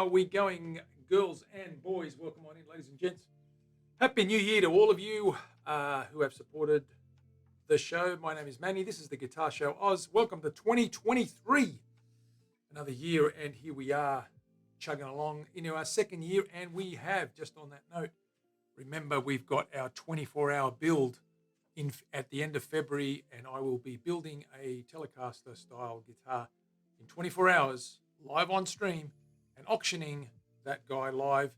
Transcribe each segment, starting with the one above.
are we going, girls and boys? Welcome on in, ladies and gents. Happy New Year to all of you who have supported the show. My name is Manny. This is the Guitar Show Oz. Welcome to 2023. Another year, and here we are chugging along into our second year. And we have, just on that note, remember we've got our 24-hour build at the end of February, and I will be building a Telecaster style guitar in 24 hours live on stream and auctioning that guy live,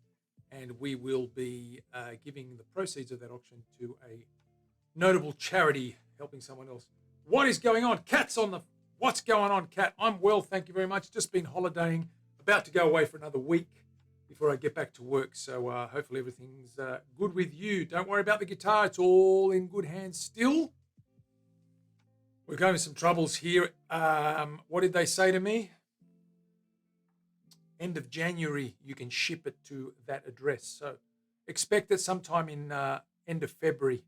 and we will be giving the proceeds of that auction to a notable charity helping someone else. What is going on? Kat's on the... What's going on, Kat? I'm well, thank you very much. Just been holidaying, about to go away for another week before I get back to work. So hopefully everything's good with you. Don't worry about the guitar. It's all in good hands still. We're going to some troubles here. What did they say to me? End of January, you can ship it to that address. So expect it sometime in end of February.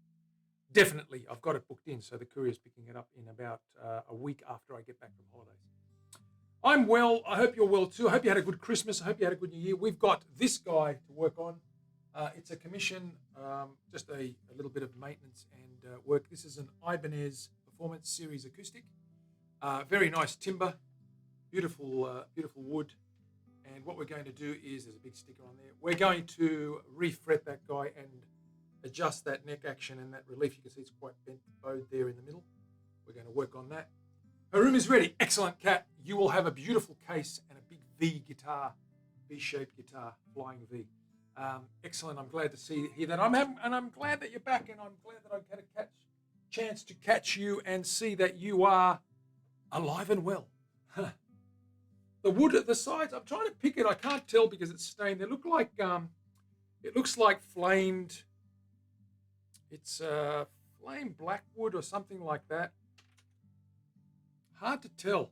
Definitely, I've got it booked in. So the courier's picking it up in about a week after I get back from holidays. I'm well. I hope you're well too. I hope you had a good Christmas. I hope you had a good New Year. We've got this guy to work on. It's a commission, just a little bit of maintenance and work. This is an Ibanez Performance Series acoustic. Very nice timber, beautiful wood. And what we're going to do is, there's a big sticker on there, we're going to refret that guy and adjust that neck action and that relief. You can see it's quite bent, bowed there in the middle. We're going to work on that. Her room is ready. Excellent, Kat. You will have a beautiful case and a big V guitar, V-shaped guitar, flying V. Excellent. I'm glad to hear that. I'm glad that you're back, and I'm glad that I had a chance to catch you and see that you are alive and well. The wood at the sides, I'm trying to pick it. I can't tell because it's stained. They look like it looks like flamed. It's flamed blackwood or something like that. Hard to tell.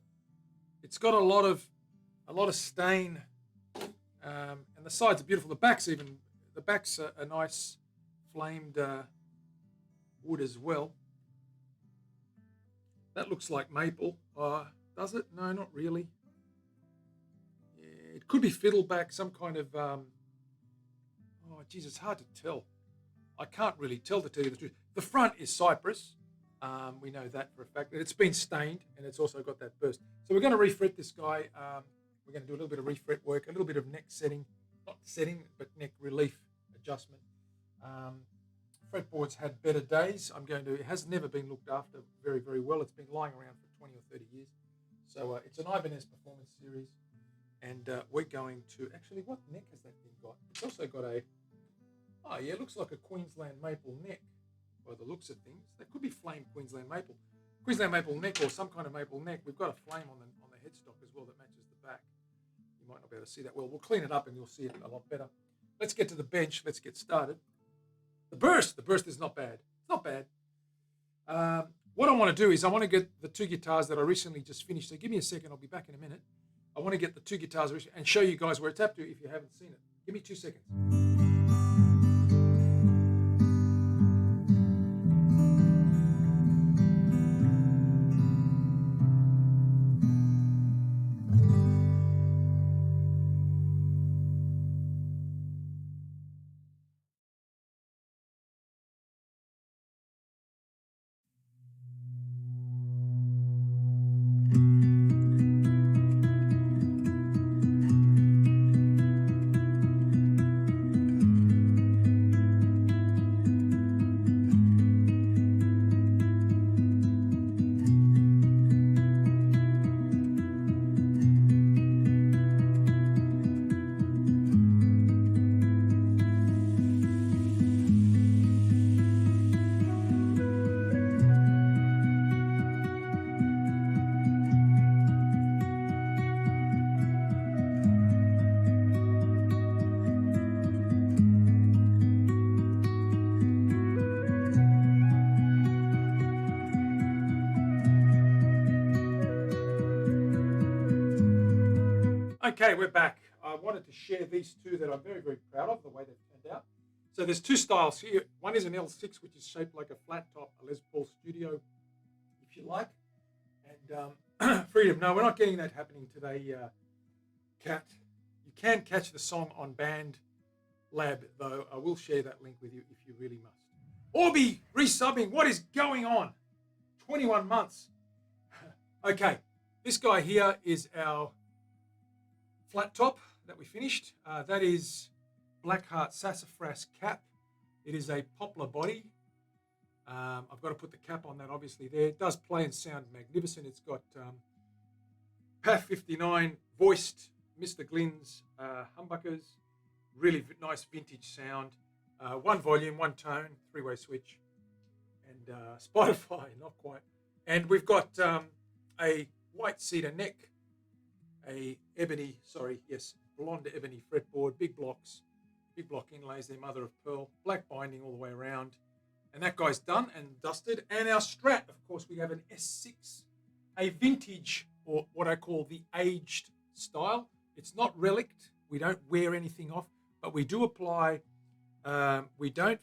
It's got a lot of stain, and the sides are beautiful. The back's a nice flamed wood as well. That looks like maple. Does it? No, not really. It could be fiddleback, some kind of. Oh, geez, it's hard to tell. I can't really tell, to tell you the truth. The front is cypress. We know that for a fact. It's been stained, and it's also got that burst. So we're going to refret this guy. We're going to do a little bit of refret work, a little bit of neck setting, not setting, but neck relief adjustment. Fretboard's had better days. It has never been looked after very, very well. It's been lying around for 20 or 30 years. So it's an Ibanez Performance Series. And we're going to, actually, what neck has that thing got? It's also got it looks like a Queensland maple neck by the looks of things. That could be flamed Queensland maple neck, or some kind of maple neck. We've got a flame on the headstock as well that matches the back. You might not be able to see that well. We'll clean it up and you'll see it a lot better. Let's get to the bench. Let's get started. The burst is not bad. It's not bad. What I want to do is I want to get the two guitars that I recently just finished. So give me a second. I'll be back in a minute. I want to get the two guitars and show you guys where it's up to if you haven't seen it. Give me 2 seconds. Okay, we're back. I wanted to share these two that I'm very, very proud of, the way they've turned out. So there's two styles here. One is an L6, which is shaped like a flat top, a Les Paul Studio, if you like. And Freedom. No, we're not getting that happening today, Kat. You can catch the song on Band Lab, though. I will share that link with you if you really must. Orbi resubbing. What is going on? 21 months. Okay, this guy here is our flat top that we finished. That is Blackheart Sassafras cap. It is a poplar body. I've got to put the cap on that, obviously, there. It does play and sound magnificent. It's got PAF 59 voiced Mr. Glynn's humbuckers. Really nice vintage sound. One volume, one tone, three-way switch. And Spotify, not quite. And we've got a white cedar neck, blonde ebony fretboard, big block inlays, they're mother of pearl, black binding all the way around. And that guy's done and dusted. And our Strat, of course, we have an S6, a vintage, or what I call the aged style. It's not relict. We don't wear anything off, but we do apply. We don't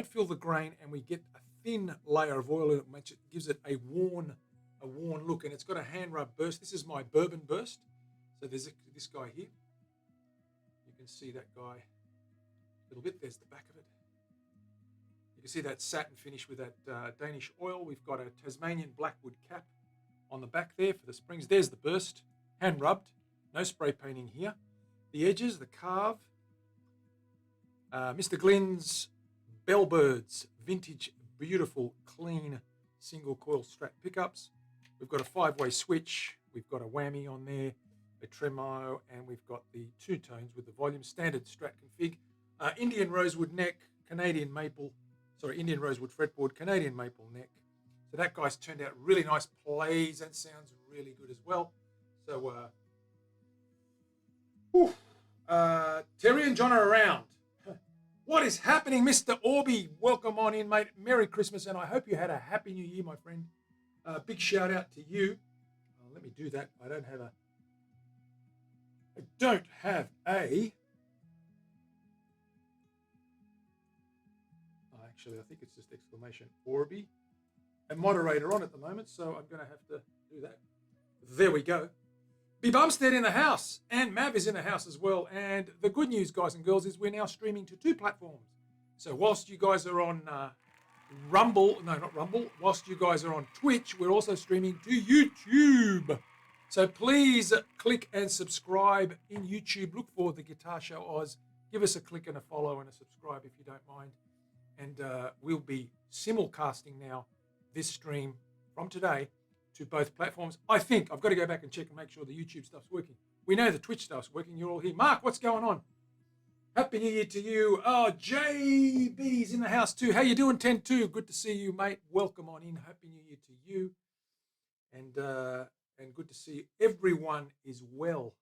fill the grain, and we get a thin layer of oil in it, which gives it a worn look. And it's got a hand rub burst. This is my bourbon burst. So there's this guy here. You can see that guy a little bit. There's the back of it. You can see that satin finish with that Danish oil. We've got a Tasmanian blackwood cap on the back there for the springs. There's the burst, hand rubbed, no spray painting here. The edges, the carve. Mr. Glynn's Bellbirds, vintage, beautiful, clean, single coil Strat pickups. We've got a 5-way switch. We've got a whammy on there, a tremolo, and we've got the two tones with the volume, standard Strat config. Indian rosewood neck, Indian rosewood fretboard, Canadian maple neck. So that guy's turned out really nice, plays and sounds really good as well. So, Terry and John are around. What is happening, Mr. Orby? Welcome on in, mate. Merry Christmas, and I hope you had a happy new year, my friend. Big shout out to you. Let me do that. I don't have a... Actually, I think it's just exclamation Orby. A moderator on at the moment, so I'm going to have to do that. There we go. B Bumstead in the house, and Mav is in the house as well. And the good news, guys and girls, is we're now streaming to 2 platforms. So whilst you guys are on whilst you guys are on Twitch, we're also streaming to YouTube. So please click and subscribe in YouTube. Look for the Guitar Show Oz. Give us a click and a follow and a subscribe if you don't mind. And we'll be simulcasting now this stream from today to both platforms. I think I've got to go back and check and make sure the YouTube stuff's working. We know the Twitch stuff's working. You're all here. Mark, what's going on? Happy New Year to you. Oh, JB's in the house too. How you doing, 10-2? Good to see you, mate. Welcome on in. Happy New Year to you. And good to see everyone is well.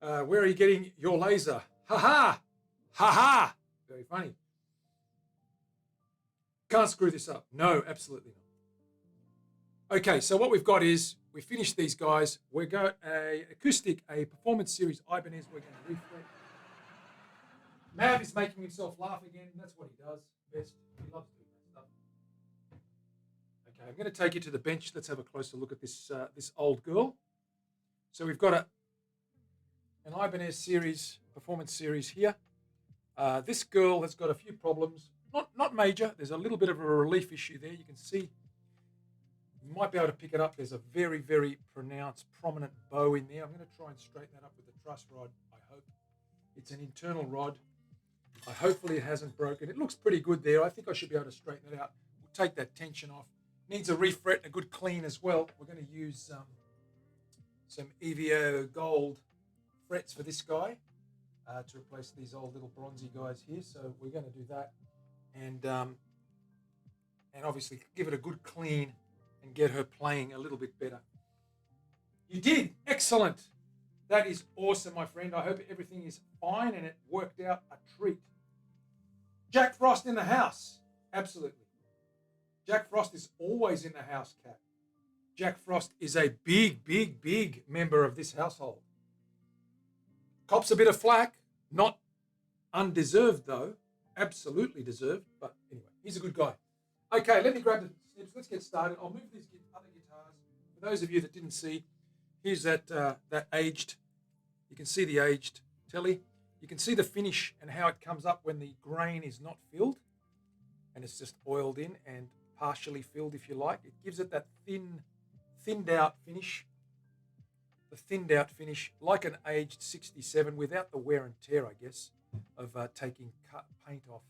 Where are you getting your laser? Ha-ha! Ha-ha! Very funny. Can't screw this up. No, absolutely not. Okay, so what we've got is we finished these guys. We've got a Acoustic, a Performance Series Ibanez. We're going to refresh. Mav is making himself laugh again. That's what he does best. He loves doing that stuff. Okay, I'm going to take you to the bench. Let's have a closer look at this this old girl. So we've got an Ibanez Series, Performance Series here. This girl has got a few problems. Not major. There's a little bit of a relief issue there. You can see. You might be able to pick it up. There's a very, very pronounced, prominent bow in there. I'm going to try and straighten that up with the truss rod, I hope. It's an internal rod. Hopefully it hasn't broken. It looks pretty good there. I think I should be able to straighten it out. We'll take that tension off. Needs a refret and a good clean as well. We're going to use some EVO gold frets for this guy to replace these old little bronzy guys here. So we're going to do that. And obviously give it a good clean and get her playing a little bit better. You did. Excellent. That is awesome, my friend. I hope everything is fine and it worked out a treat. Jack Frost in the house. Absolutely. Jack Frost is always in the house, Cat. Jack Frost is a big, big, big member of this household. Cops a bit of flack. Not undeserved, though. Absolutely deserved. But anyway, he's a good guy. Okay, let me grab the snips. Let's get started. I'll move these other guitars. For those of you that didn't see, here's that aged You can see the aged telly. You can see the finish and how it comes up when the grain is not filled and it's just oiled in and partially filled, if you like. It gives it that thinned out finish. The thinned out finish, like an aged 67, without the wear and tear, I guess, of taking paint off.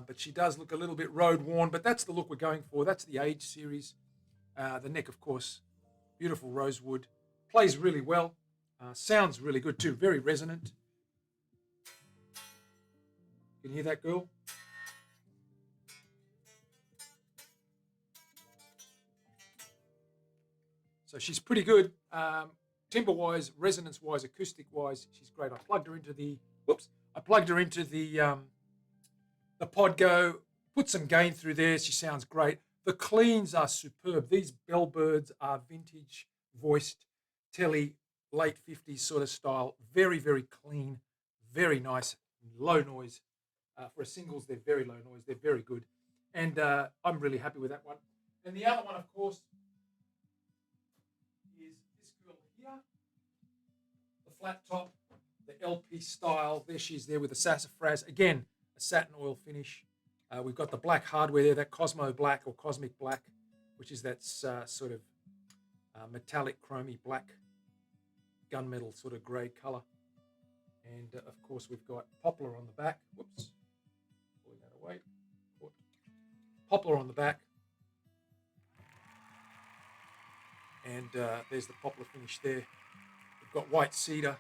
But she does look a little bit road worn, but that's the look we're going for. That's the age series. The neck, of course, beautiful rosewood. Plays really well. Sounds really good too. Very resonant. Can you hear that, girl? So she's pretty good. Timbre-wise, resonance-wise, acoustic-wise, she's great. I plugged her into the Podgo, put some gain through there. She sounds great. The cleans are superb. These Bellbirds are vintage voiced telly, late 50s sort of style. Very, very clean, very nice, low noise. For a singles, they're very low noise. They're very good. And I'm really happy with that one. And the other one, of course, is this girl here. The flat top, the LP style. There she is there with the sassafras. Again, a satin oil finish. We've got the black hardware there, that Cosmo black or cosmic black, which is that sort of metallic chromy black gunmetal sort of grey colour. And of course we've got poplar on the back. Whoops, pulling that away. Poplar on the back. And there's the poplar finish there. We've got white cedar.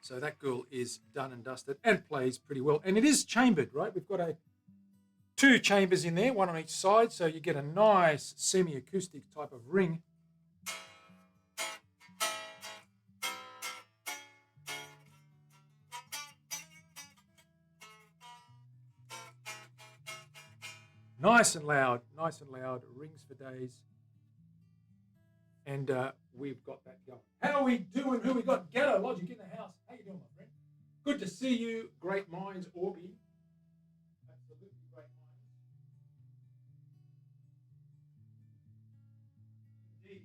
So that girl is done and dusted and plays pretty well. And it is chambered, right? We've got two chambers in there, one on each side. So you get a nice semi-acoustic type of ring. Nice and loud, rings for days. And we've got that going. How are we doing? Who we got? Ghetto Logic in the house. How you doing, my friend? Good to see you. Great minds, Orby. Absolutely great minds. Indeed.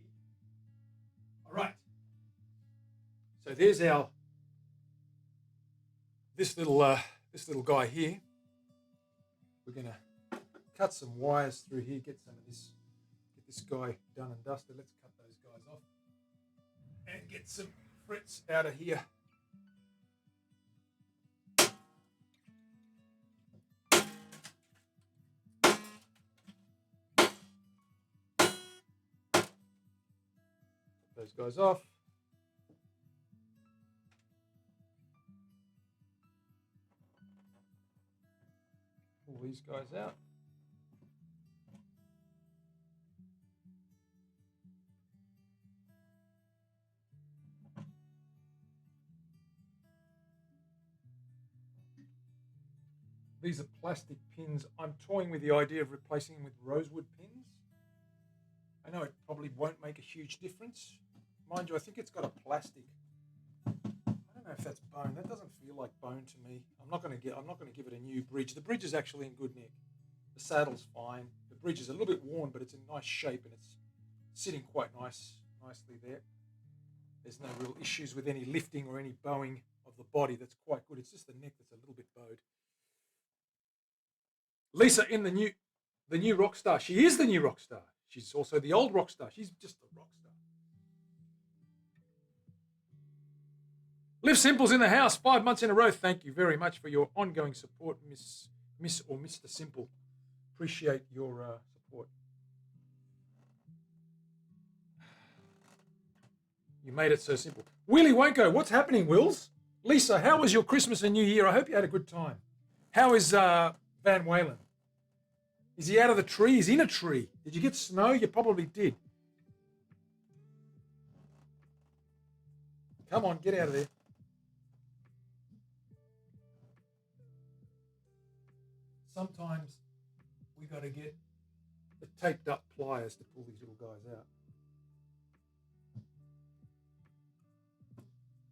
All right. So there's this little guy here. We're gonna cut some wires through here. Get this guy done and dusted. Let's cut those guys off and get some frets out of here. Those guys off. Pull these guys out. These are plastic pins. I'm toying with the idea of replacing them with rosewood pins. I know it probably won't make a huge difference. Mind you, I think it's got a plastic. I don't know if that's bone. That doesn't feel like bone to me. I'm not going to give it a new bridge. The bridge is actually in good nick. The saddle's fine. The bridge is a little bit worn, but it's in nice shape and it's sitting quite nicely there. There's no real issues with any lifting or any bowing of the body. That's quite good. It's just the neck that's a little bit bowed. Lisa in the new rock star. She is the new rock star. She's also the old rock star. She's just a rock star. Live Simple's in the house 5 months in a row. Thank you very much for your ongoing support, Miss or Mr. Simple. Appreciate your support. You made it so simple. Willie Wonko, what's happening, Wills? Lisa, how was your Christmas and New Year? I hope you had a good time. How is Van Walen? Is he out of the tree? He's in a tree. Did you get snow? You probably did. Come on, get out of there. Sometimes we got to get the taped up pliers to pull these little guys out.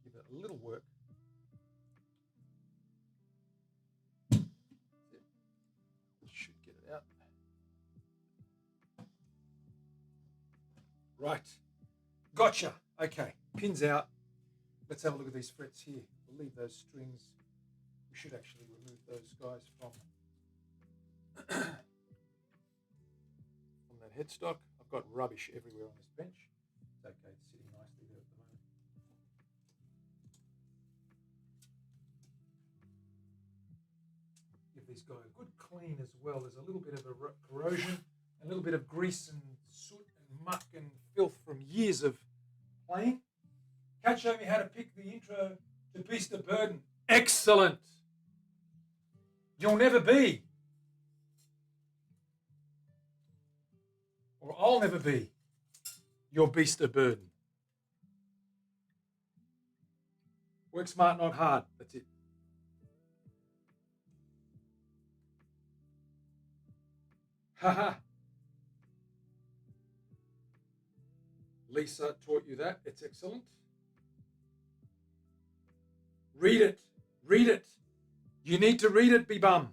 Give it a little work. Should get it out. Right. Gotcha. Okay. Pins out. Let's have a look at these frets here. We'll leave those strings. We should actually remove those guys from that headstock. I've got rubbish everywhere on this bench. It's okay, it's sitting nicely there at the moment. Give this guy a good clean as well. There's a little bit of a corrosion, a little bit of grease and soot and muck and filth from years of playing. Kat showed me how to pick the intro to Beast of Burden. Excellent. You'll never be, or I'll never be, your beast of burden. Work smart, not hard. That's it. Haha. Lisa taught you that. It's excellent. Read it. Read it. You need to read it, be bum.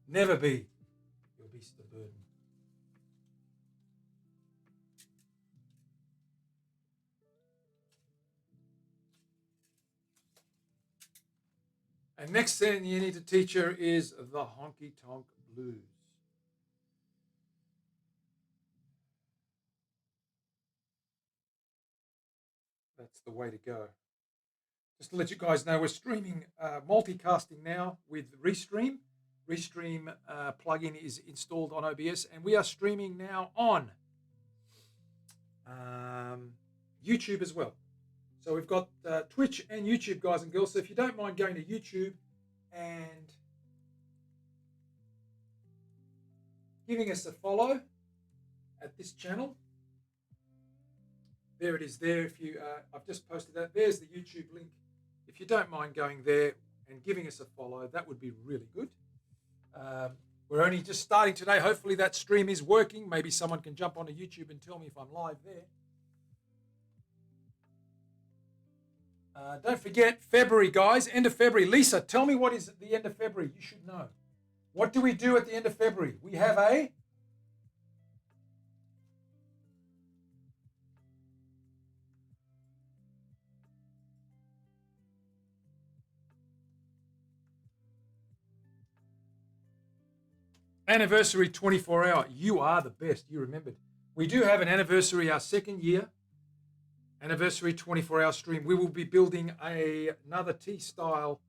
Never be your beast of burden. And next thing you need to teach her is the honky tonk blues. That's the way to go. Just to let you guys know, we're streaming, multicasting now with Restream. Restream plugin is installed on OBS, and we are streaming now on YouTube as well. So we've got Twitch and YouTube, guys and girls. So if you don't mind going to YouTube and giving us a follow at this channel. There it is there. If you, I've just posted that. There's the YouTube link. If you don't mind going there and giving us a follow, that would be really good. We're only just starting today. Hopefully that stream is working. Maybe someone can jump onto YouTube and tell me if I'm live there. Don't forget February, guys. End of February. Lisa, tell me what is at the end of February. You should know. What do we do at the end of February? We have a anniversary 24-hour. You are the best. You remembered. We do have an anniversary, our second year. Anniversary 24-hour stream. We will be building another T-style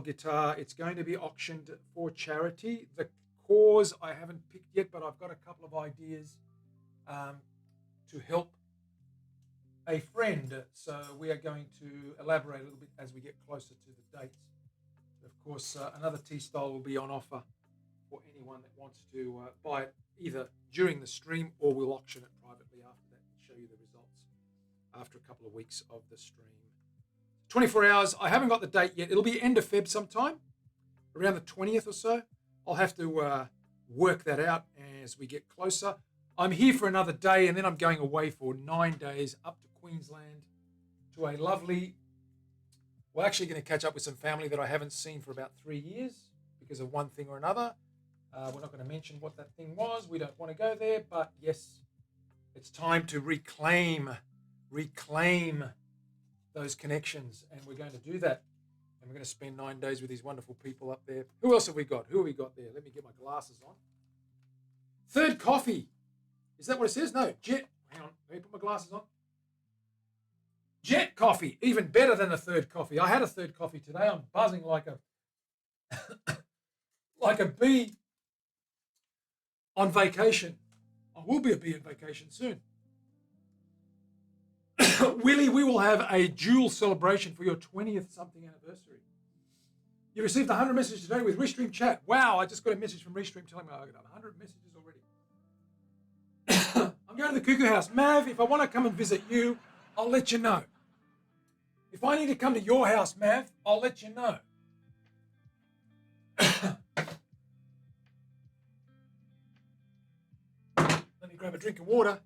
guitar. It's going to be auctioned for charity. The cause I haven't picked yet, but I've got a couple of ideas to help a friend. So we are going to elaborate a little bit as we get closer to the dates. Of course, another T-style will be on offer for anyone that wants to buy it either during the stream, or we'll auction it privately after that and show you the results after a couple of weeks of the stream. 24 hours. I haven't got the date yet. It'll be end of Feb sometime, around the 20th or so. I'll have to work that out as we get closer. I'm here for another day, and then I'm going away for 9 days up to Queensland to a lovely... We're actually going to catch up with some family that I haven't seen for about 3 years because of one thing or another. We're not going to mention what that thing was. We don't want to go there, but yes, it's time to reclaim those connections, and we're going to do that. And we're going to spend 9 days with these wonderful people up there. Who else have we got? Who have we got there? Let me get my glasses on. Third Coffee. Is that what it says? No, Jet. Hang on. Let me put my glasses on. Jet Coffee, even better than a Third Coffee. I had a Third Coffee today. I'm buzzing like a like a bee on vacation. I will be a bee on vacation soon. Willie, we will have a dual celebration for your 20th something anniversary. You received 100 messages today with Restream chat. Wow, I just got a message from Restream telling me I got 100 messages already. I'm going to the Cuckoo House. Mav, if I want to come and visit you, I'll let you know. If I need to come to your house, Mav, I'll let you know. Let me grab a drink of water.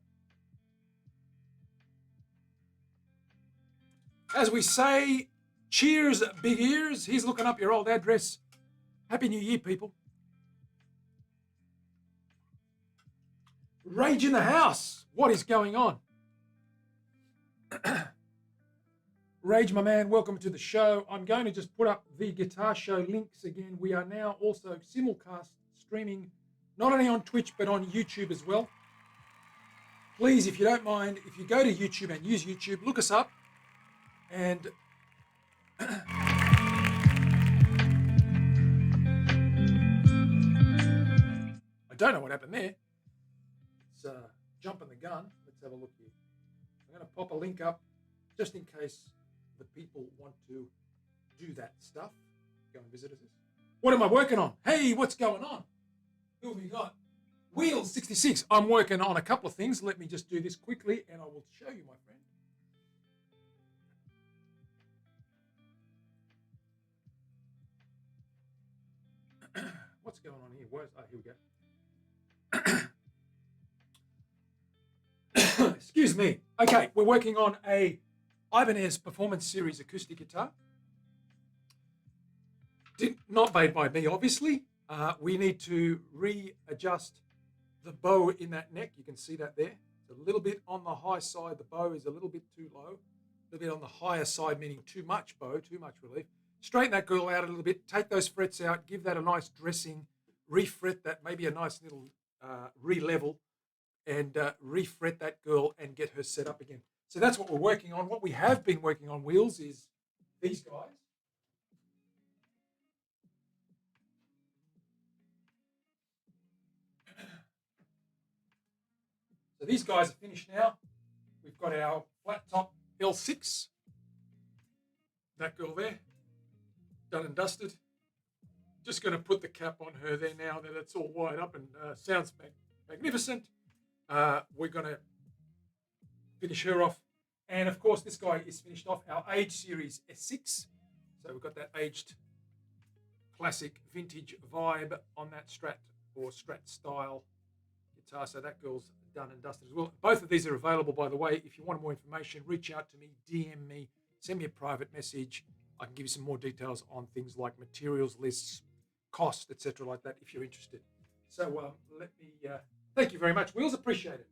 As we say, cheers, big ears. He's looking up your old address. Happy New Year, people. Rage in the house. What is going on? Rage, my man, welcome to the show. I'm going to just put up the guitar show links again. We are now also simulcast streaming, not only on Twitch, but on YouTube as well. Please, if you don't mind, if you go to YouTube and use YouTube, look us up. And I don't know what happened there. It's jumping the gun. Let's have a look here. I'm going to pop a link up just in case the people want to do that stuff. Go and visit us. What am I working on? Hey, what's going on? Who have we got? Wheels 66. I'm working on a couple of things. Let me just do this quickly and I will show you, my friend. What's going on here? Here we go. Excuse me. Okay, we're working on a Ibanez Performance Series acoustic guitar. Not made by me, obviously. We need to readjust the bow in that neck. You can see that there. It's a little bit on the high side. The bow is a little bit too low. A little bit on the higher side, meaning too much bow, too much relief. Straighten that girl out a little bit. Take those frets out. Give that a nice dressing. Refret that, maybe a nice little re-level. And refret that girl and get her set up again. So that's what we're working on. What we have been working on, Wheels, is these guys. So these guys are finished now. We've got our flat top L6. That girl there, done and dusted. Just going to put the cap on her there now that it's all wired up and sounds magnificent. We're going to finish her off. And of course, this guy is finished off, our Age Series S6. So we've got that aged classic vintage vibe on that Strat or Strat style guitar. So that girl's done and dusted as well. Both of these are available, by the way. If you want more information, reach out to me, DM me, send me a private message. I can give you some more details on things like materials lists, cost, etc., like that, if you're interested. So let me thank you very much, Wheels. Appreciate it.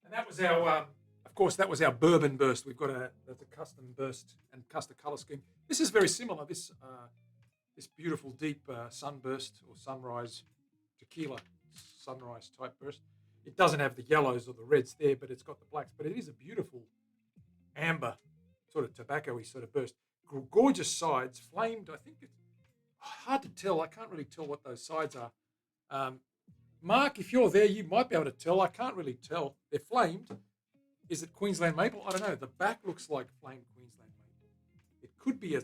And that was our, of course, that was our bourbon burst. We've got that's a custom burst and custom color scheme. This is very similar. This beautiful deep sunburst or sunrise tequila sunrise type burst. It doesn't have the yellows or the reds there, but it's got the blacks. But it is a beautiful amber, sort of tobacco-y sort of burst. Gorgeous sides, flamed. I think it's hard to tell. I can't really tell what those sides are. Mark, if you're there, you might be able to tell. I can't really tell. They're flamed. Is it Queensland maple? I don't know. The back looks like flamed Queensland maple. It could be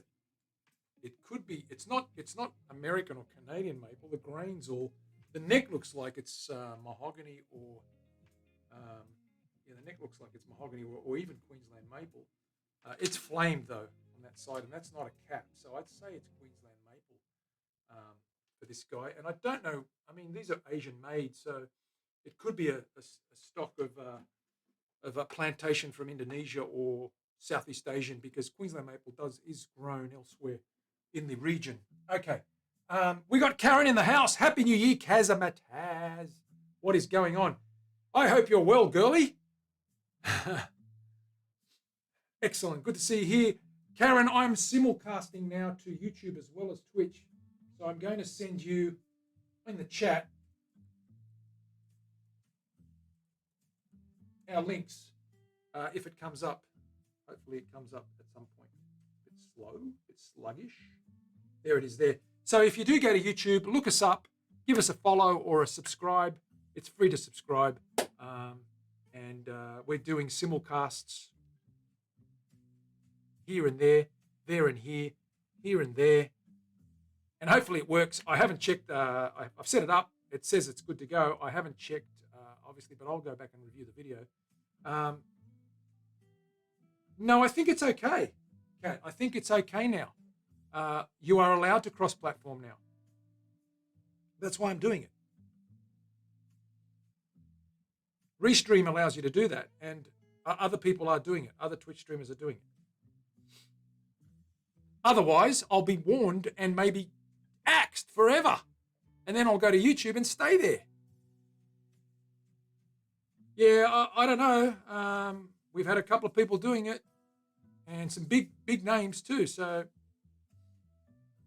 it's not American or Canadian maple. The grains all, the neck looks like it's mahogany or the neck looks like it's mahogany or even Queensland maple. It's flamed though on that side, and that's not a cap. So I'd say it's Queensland maple for this guy. And I don't know. I mean, these are Asian made, so it could be a stock of a plantation from Indonesia or Southeast Asian, because Queensland maple is grown elsewhere in the region. Okay. We got Karen in the house. Happy New Year, Kazamataz. What is going on? I hope you're well, girlie. Excellent. Good to see you here. Karen, I'm simulcasting now to YouTube as well as Twitch. So I'm going to send you in the chat our links if it comes up. Hopefully it comes up at some point. It's slow, it's sluggish. There it is there. So if you do go to YouTube, look us up, give us a follow or a subscribe. It's free to subscribe. And we're doing simulcasts here and there and here and there. And hopefully it works. I haven't checked. I've set it up. It says it's good to go. I haven't checked, obviously, but I'll go back and review the video. No, I think it's okay. Okay, I think it's okay now. You are allowed to cross-platform now. That's why I'm doing it. Restream allows you to do that, and other people are doing it. Other Twitch streamers are doing it. Otherwise, I'll be warned and maybe axed forever. And then I'll go to YouTube and stay there. Yeah, I don't know. We've had a couple of people doing it and some big names too. So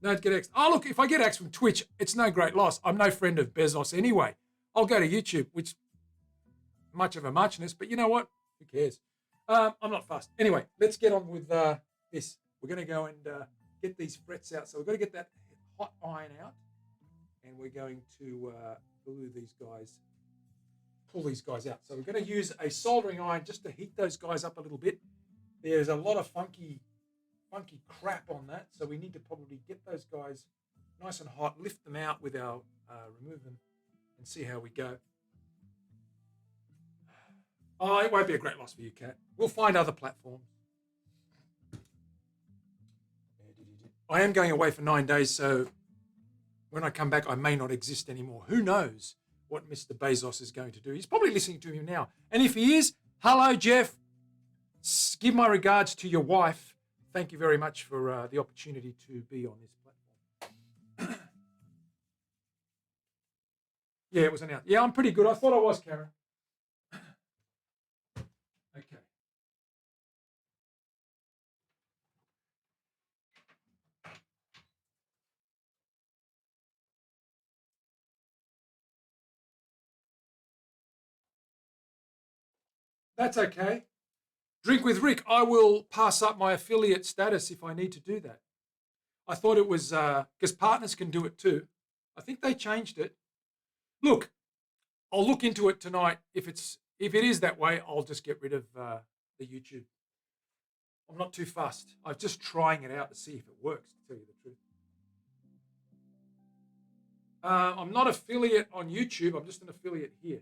don't get axed. Oh, look, if I get axed from Twitch, it's no great loss. I'm no friend of Bezos anyway. I'll go to YouTube, which much of a muchness, but you know what? Who cares? I'm not fussed. Anyway, let's get on with this. We're going to go and get these frets out. So we've got to get that hot iron out, and we're going to pull these guys out. So we're going to use a soldering iron just to heat those guys up a little bit. There's a lot of funky crap on that, so we need to probably get those guys nice and hot, lift them out with our remove them, and see how we go. Oh, it won't be a great loss for you, Kat. We'll find other platforms. I am going away for 9 days, so when I come back, I may not exist anymore. Who knows what Mr. Bezos is going to do? He's probably listening to me now. And if he is, hello, Jeff. Give my regards to your wife. Thank you very much for the opportunity to be on this platform. Yeah, it was announced. Yeah, I'm pretty good. I thought I was, Karen. Okay. That's okay. Drink with Rick. I will pass up my affiliate status if I need to do that. I thought it was because partners can do it too. I think they changed it. Look, I'll look into it tonight. If it is that way, I'll just get rid of the YouTube. I'm not too fussed. I'm just trying it out to see if it works, to tell you the truth. I'm not affiliate on YouTube. I'm just an affiliate here.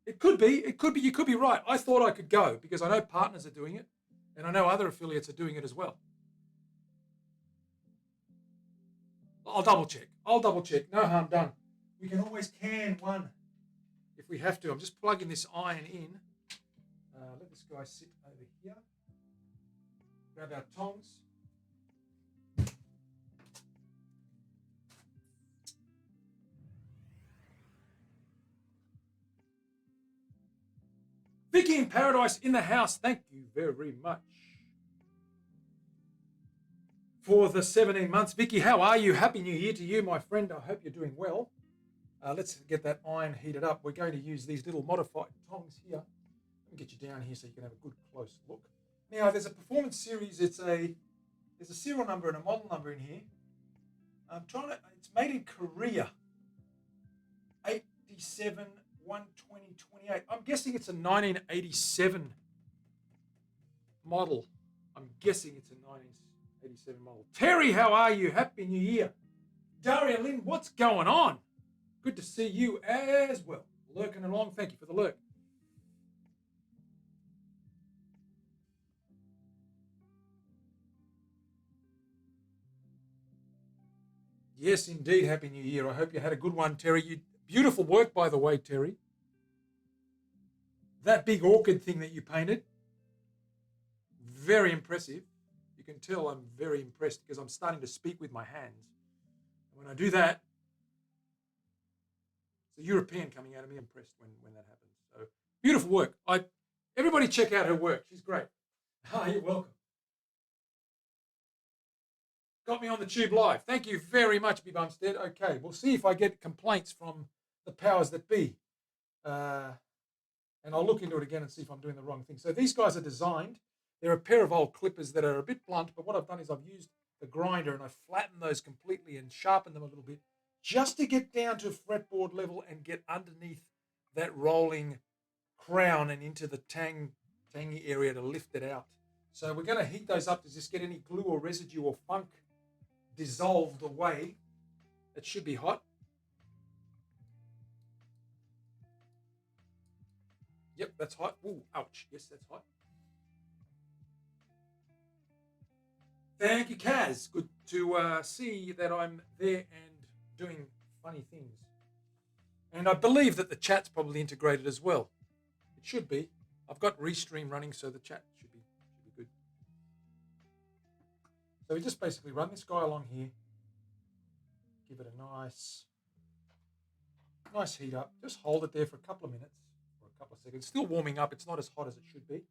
It could be. You could be right. I thought I could go because I know partners are doing it, and I know other affiliates are doing it as well. I'll double check. No harm done. We can always can one if we have to. I'm just plugging this iron in. Let this guy sit over here. Grab our tongs. Vicky in Paradise in the house. Thank you very much for the 17 months. Vicky, how are you? Happy New Year to you, my friend. I hope you're doing well. Let's get that iron heated up. We're going to use these little modified tongs here. Let me get you down here so you can have a good close look. Now, there's a performance series. There's a serial number and a model number in here. It's made in Korea. 87 120 28. I'm guessing it's a 1987 model. I'm guessing it's a 1987 model. Terry, how are you? Happy New Year. Daria Lynn, what's going on? Good to see you as well. Lurking along. Thank you for the lurk. Yes, indeed. Happy New Year. I hope you had a good one, Terry. Beautiful work, by the way, Terry. That big orchid thing that you painted, very impressive. You can tell I'm very impressed because I'm starting to speak with my hands. And when I do that, it's a European coming out of me. I'm impressed when that happens. So beautiful work. Everybody check out her work. She's great. You're welcome. Got me on the tube live. Thank you very much, B. Bumstead. Okay, we'll see if I get complaints from the powers that be. And I'll look into it again and see if I'm doing the wrong thing. So these guys are designed. They're a pair of old clippers that are a bit blunt, but what I've done is I've used the grinder and I've flattened those completely and sharpened them a little bit just to get down to fretboard level and get underneath that rolling crown and into the tangy area to lift it out. So we're going to heat those up to just get any glue or residue or funk dissolved away. It should be hot. Yep, that's hot. Ooh, ouch. Yes, that's hot. Thank you, Kaz. Good to see that I'm there and doing funny things. And I believe that the chat's probably integrated as well. It should be. I've got Restream running, so the chat should be good. So we just basically run this guy along here, give it a nice heat up. Just hold it there for a couple of minutes or a couple of seconds. Still warming up. It's not as hot as it should be. I'm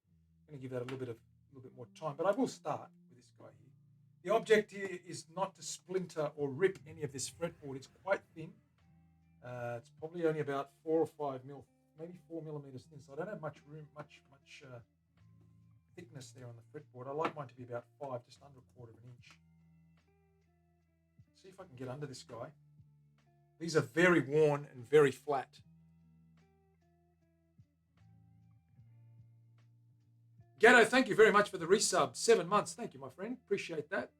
going to give that a little bit more time, but I will start with this guy here. The object here is not to splinter or rip any of this fretboard. It's quite thin. It's probably only about 4 or 5 mil, maybe 4 millimeters thin. So I don't have much room, much thickness there on the fretboard. I like mine to be about 5, just under a quarter of an inch. See if I can get under this guy. These are very worn and very flat. Gatto, thank you very much for the resub. 7 months. Thank you, my friend. Appreciate that.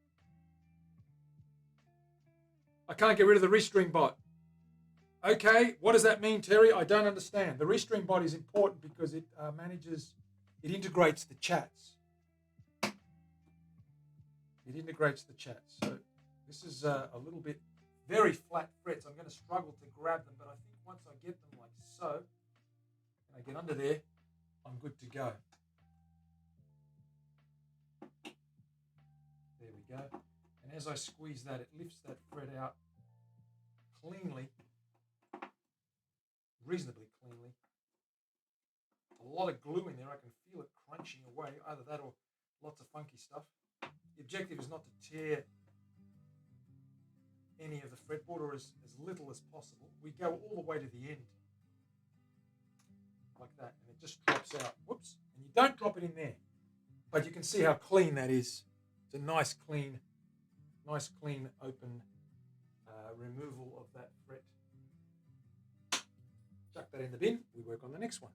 I can't get rid of the restream bot. Okay, what does that mean, Terry? I don't understand. The restream bot is important because it it integrates the chats. It integrates the chats. So this is a little bit very flat frets. I'm going to struggle to grab them, but I think once I get them like so, and I get under there, I'm good to go. There we go. And as I squeeze that, it lifts that fret out cleanly, reasonably cleanly. A lot of glue in there. I can feel it crunching away, either that or lots of funky stuff. The objective is not to tear any of the fretboard, or as little as possible. We go all the way to the end, like that, and it just drops out. Whoops. And you don't drop it in there. But you can see how clean that is. It's a nice clean open removal of that fret. Chuck that in the bin. We work on the next one.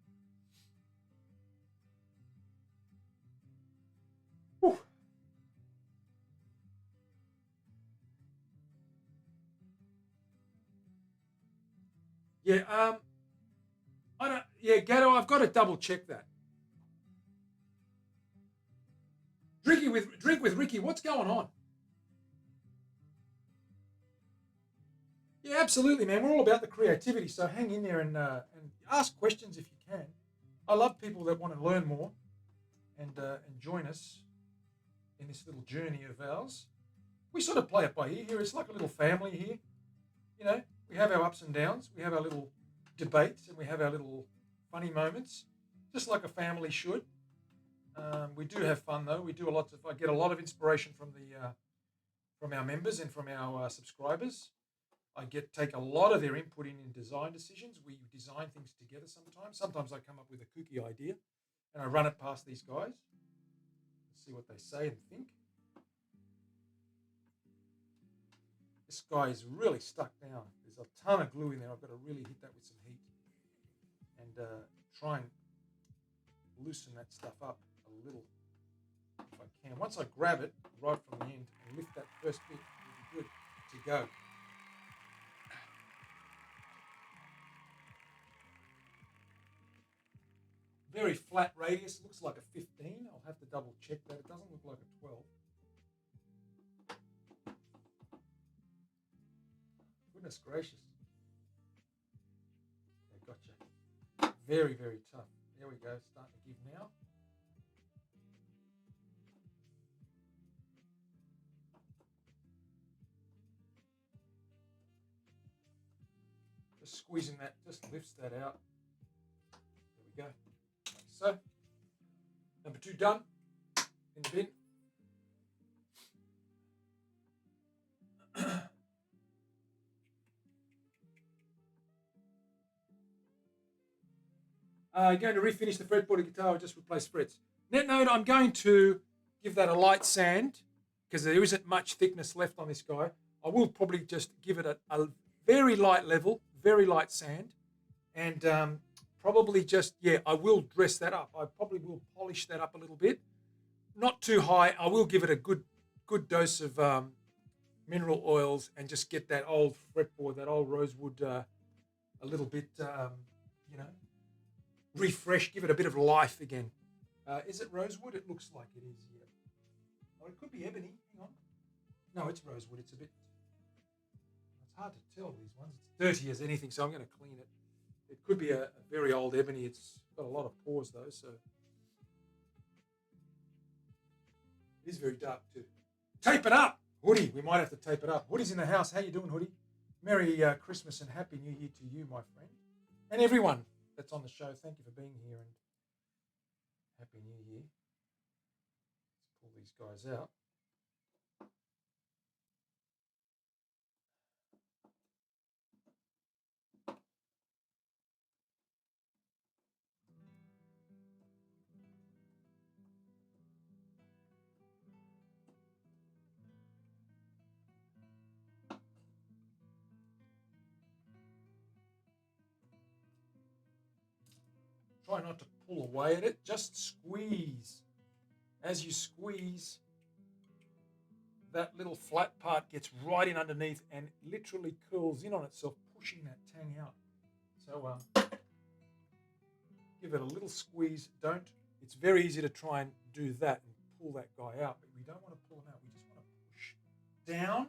Whew. Yeah, I don't. Yeah, Gatto, I've got to double check that. Drink with Ricky. What's going on? Yeah, absolutely, man. We're all about the creativity, so hang in there and ask questions if you can. I love people that want to learn more and join us in this little journey of ours. We sort of play it by ear here. It's like a little family here. You know, we have our ups and downs. We have our little debates and we have our little funny moments, just like a family should. We do have fun though. I get a lot of inspiration from our members and from our subscribers. I take a lot of their input in design decisions. We design things together sometimes. Sometimes I come up with a kooky idea and I run it past these guys. See what they say and think. This guy is really stuck down. There's a ton of glue in there. I've got to really hit that with some heat and try and loosen that stuff up a little if I can. Once I grab it right from the end and lift that first bit, it'll be good to go. Very flat radius, looks like a 15. I'll have to double check that. It doesn't look like a 12. Goodness gracious. Okay, gotcha. Very, very tough. There we go, starting to give now. Just squeezing that, just lifts that out. There we go. Like so. Number 2 done. In the bin. Going to refinish the fretboard guitar or just replace frets. Net note, I'm going to give that a light sand because there isn't much thickness left on this guy. I will probably just give it a very light level, very light sand, and probably just, I will dress that up. I probably will polish that up a little bit. Not too high. I will give it a good dose of mineral oils and just get that old fretboard, that old rosewood a little bit, refresh, give it a bit of life again. Is it rosewood? It looks like it is, yeah. Or it could be ebony. Hang on. No, it's rosewood. It's hard to tell, these ones. It's dirty as anything, so I'm going to clean it. It could be a very old ebony. It's got a lot of pores, though, so. It is very dark, too. Tape it up, Hoodie. We might have to tape it up. Hoodie's in the house. How you doing, Hoodie? Merry Christmas and Happy New Year to you, my friend. And everyone that's on the show, thank you for being here and Happy New Year. Let's pull these guys out. Try not to pull away at it, just squeeze. As you squeeze, that little flat part gets right in underneath and literally curls in on itself, pushing that tang out. So give it a little squeeze. It's very easy to try and do that and pull that guy out, but we don't want to pull him out. We just want to push down,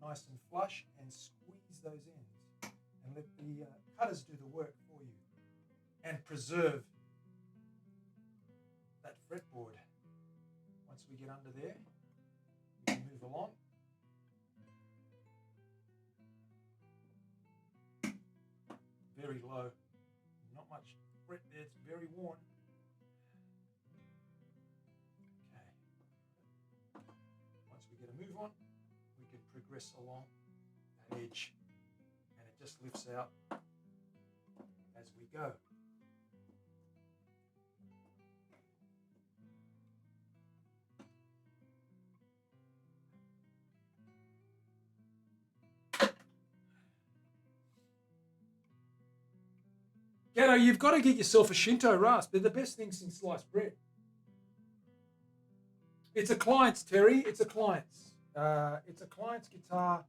nice and flush, and squeeze those ends. And let the cutters do the work for you. And preserve that fretboard. Once we get under there, we can move along. Very low, not much fret there, it's very worn. Okay. Once we get a move on, we can progress along that edge and it just lifts out as we go. Gatto, you've got to get yourself a Shinto rasp. They're the best thing since sliced bread. It's a client's, Terry. It's a client's. It's a client's guitar,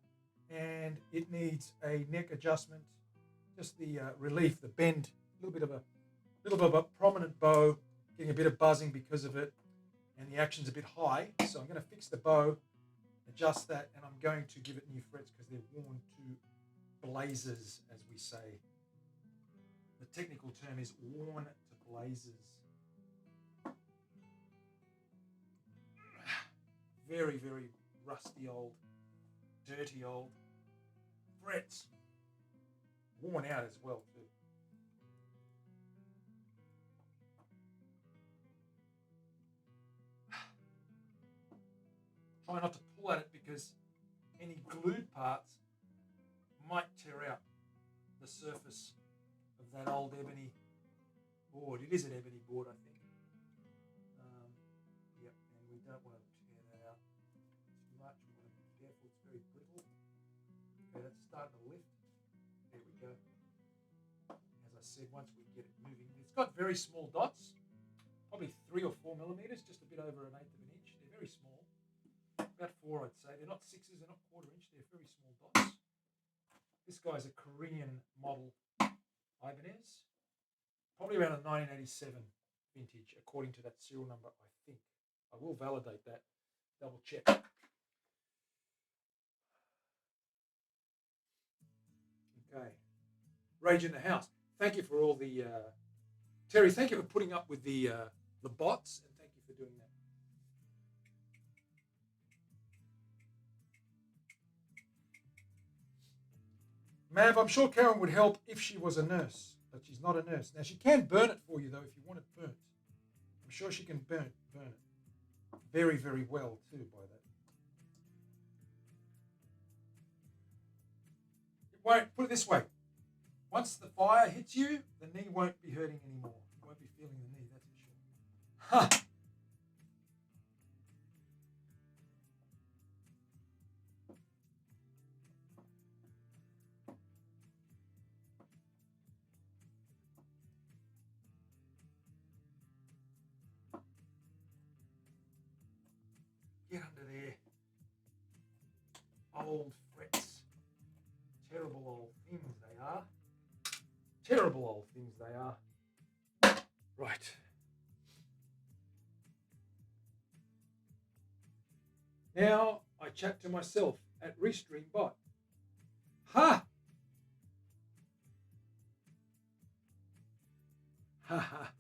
and it needs a neck adjustment. Just the relief, the bend, a little bit of a prominent bow, getting a bit of buzzing because of it, and the action's a bit high. So I'm going to fix the bow, adjust that, and I'm going to give it new frets because they're worn to blazers, as we say. The technical term is worn to blazers. Very, very rusty old, dirty old frets. Worn out as well too. Try not to pull at it because any glued parts might tear out the surface of that old ebony board. It is an ebony board, I think. Yep, and we don't want to tear that out too much. We want to be careful, it's very brittle. Okay, that's starting to lift. There we go. As I said, once we get it moving, it's got very small dots, probably 3 or 4 millimeters, just a bit over 1/8 of an inch. They're very small, about 4, I'd say. They're not 6s, they're not 1/4 inch, they're very small dots. This guy's a Korean model Ibanez, probably around a 1987 vintage, according to that serial number, I think. I will validate that, double check. Okay. Rage in the house. Thank you for all the... Terry, thank you for putting up with the bots, and thank you for doing that. Mav, I'm sure Karen would help if she was a nurse, but she's not a nurse. Now, she can burn it for you, though, if you want it burnt. I'm sure she can burn it very, very well, too, by that. It won't, put it this way. Once the fire hits you, the knee won't be hurting anymore. You won't be feeling the knee, that's for sure. Ha! Get under there. Old frets. Terrible old things they are. Terrible old things they are. Right. Now I chat to myself at Restream Bot. Ha! Ha ha.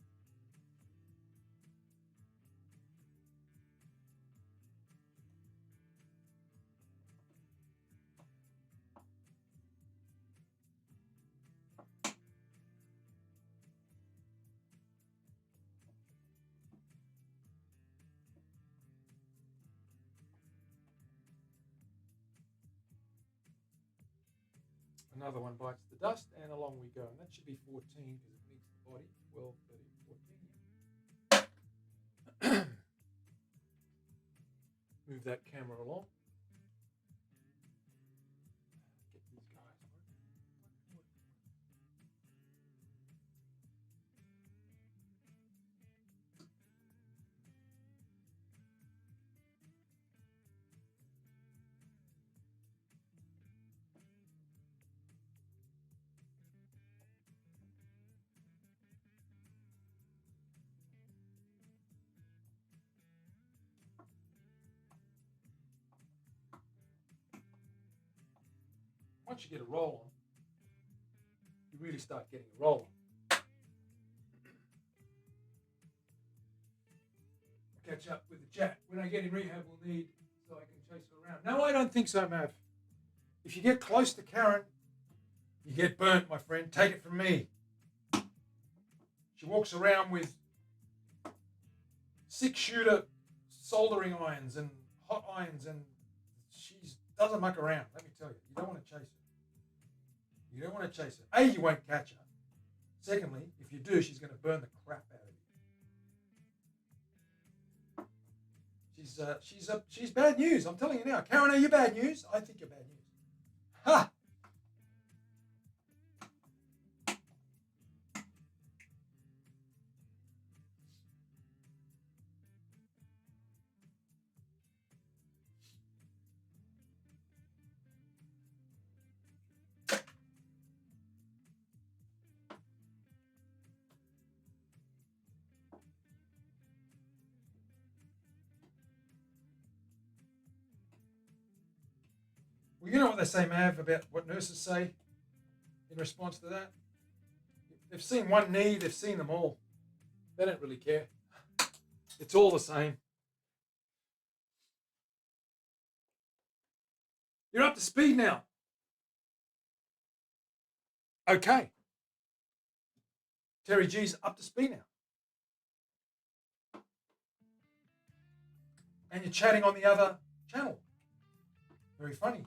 Another one bites the dust, and along we go. And that should be 14 because it meets the body. 12, 13, 14. Move that camera along. Get these guys working. Once you get a roll on, you really start getting a roll on. Catch up with the chat. When I get in rehab, we'll need so I can chase her around. No, I don't think so, Mav. If you get close to Karen, you get burnt, my friend. Take it from me. She walks around with 6-shooter soldering irons and hot irons, and she doesn't muck around. Let me tell you, you don't want to chase her. You don't want to chase her. A, you won't catch her. Secondly, if you do, she's going to burn the crap out of you. She's bad news. I'm telling you now. Karen, are you bad news? I think you're bad news. Ha! Well, you know what they say, Mav, about what nurses say in response to that? They've seen one knee, they've seen them all. They don't really care. It's all the same. You're up to speed now. Okay. Terry G's up to speed now. And you're chatting on the other channel. Very funny.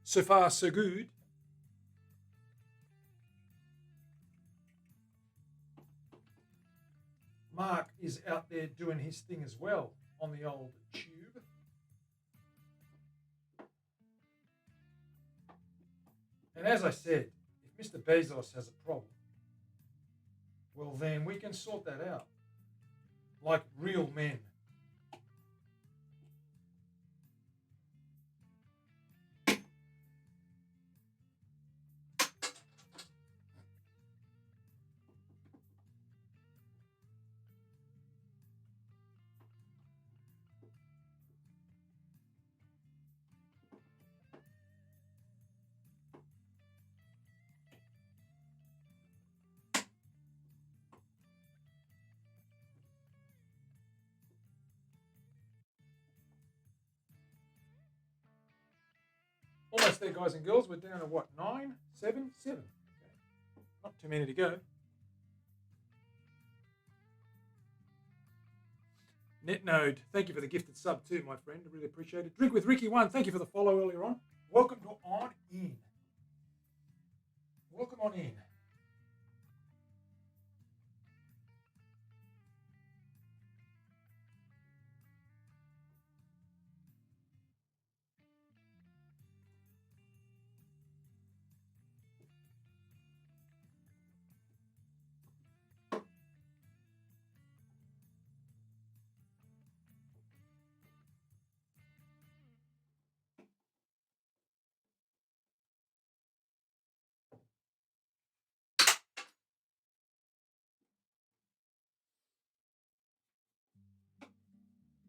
So far, so good. Mark is out there doing his thing as well on the old tube. And as I said, if Mr. Bezos has a problem, well then we can sort that out. Like real men. Almost there, guys and girls. We're down to what? 9, 7, 7. Okay. Not too many to go. NetNode, thank you for the gifted sub too, my friend. I really appreciate it. Drink with Ricky 1, thank you for the follow earlier on. Welcome to On In. Welcome on in.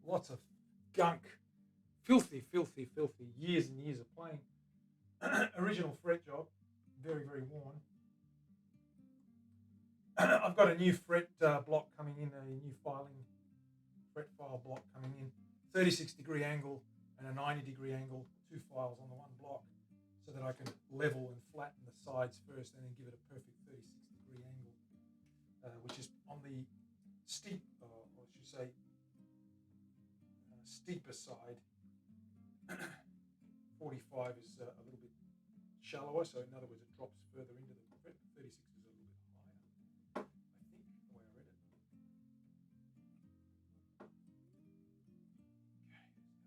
Lots of gunk. Filthy, filthy, filthy. Years and years of playing. Original fret job. Very, very worn. I've got a new fret block coming in, a new filing fret file block coming in, 36-degree angle and a 90-degree angle, two files on the one block, so that I can level and flatten the sides first and then give it a perfect 36-degree angle, which is on the steep, or I should say, steeper side. 45 is a little bit shallower, so in other words, it drops further into the fret. 36 is a little bit higher, I think, the way I read it. Okay,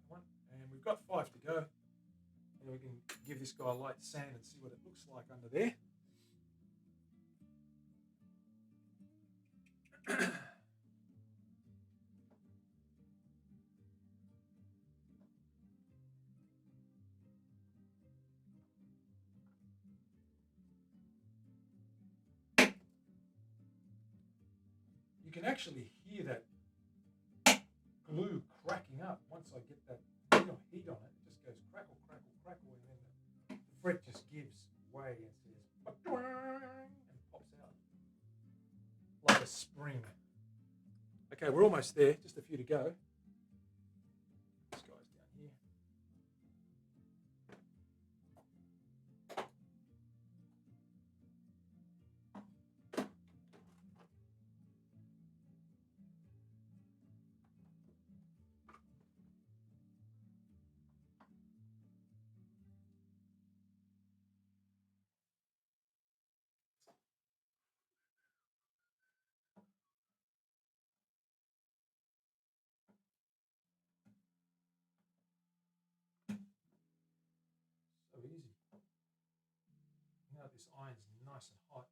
one, and we've got 5 to go. And we can give this guy a light sand and see what it looks like under there. You can actually hear that glue cracking up once I get that heat on it. It just goes crackle, crackle, crackle, and then the fret just gives way and says and pops out like a spring. Okay, we're almost there. Just a few to go. This guy's down here. So easy. Now this iron's nice and hot.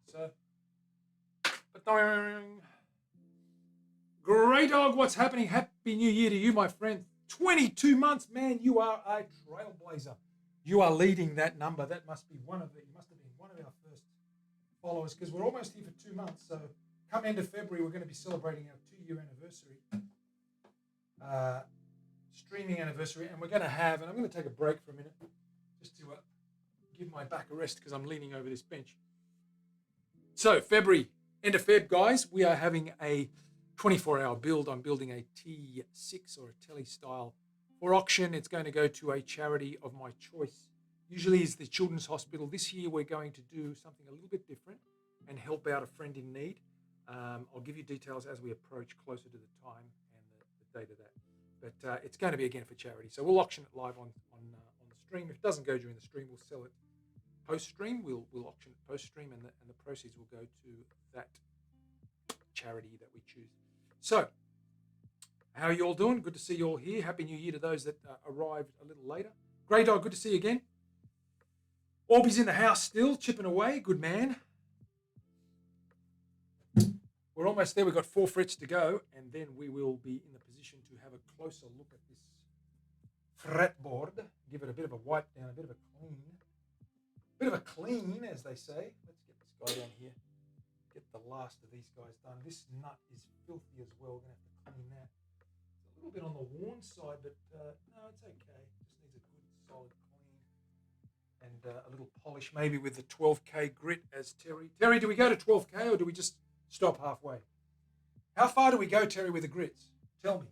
So, Grey Dog, what's happening? Happy New Year to you, my friend. 22 months, man. You are a trailblazer. You are leading that number. That must be you must have been one of our first followers, because we're almost here for 2 months. So come end of February, we're going to be celebrating our 2-year anniversary, streaming anniversary, and we're going to have, and I'm going to take a break for a minute just to give my back a rest because I'm leaning over this bench. So February, end of Feb, guys, we are having a 24-hour build. I'm building a T6 or a Tele style for auction. It's going to go to a charity of my choice. Usually is the Children's Hospital. This year we're going to do something a little bit different and help out a friend in need. I'll give you details as we approach closer to the time and the date of that. But it's going to be, again, for charity. So we'll auction it live on the stream. If it doesn't go during the stream, we'll sell it post-stream. We'll auction it post-stream, and the proceeds will go to that charity that we choose. So, how are you all doing? Good to see you all here. Happy New Year to those that arrived a little later. Grey Dog, good to see you again. Orby's in the house still, chipping away. Good man. We're almost there. We've got 4 frets to go, and then we will be in the position to have a closer look at this fretboard. Give it a bit of a wipe down, a bit of a clean, as they say. Let's get this guy down here. Get the last of these guys done. This nut is filthy as well. We're going to have to clean that. It's a little bit on the worn side, but no, it's okay. Just needs a good, solid clean and a little polish, maybe with the 12K grit, as Terry. Terry, do we go to 12K or do we just stop halfway? How far do we go, Terry, with the grits? Tell me.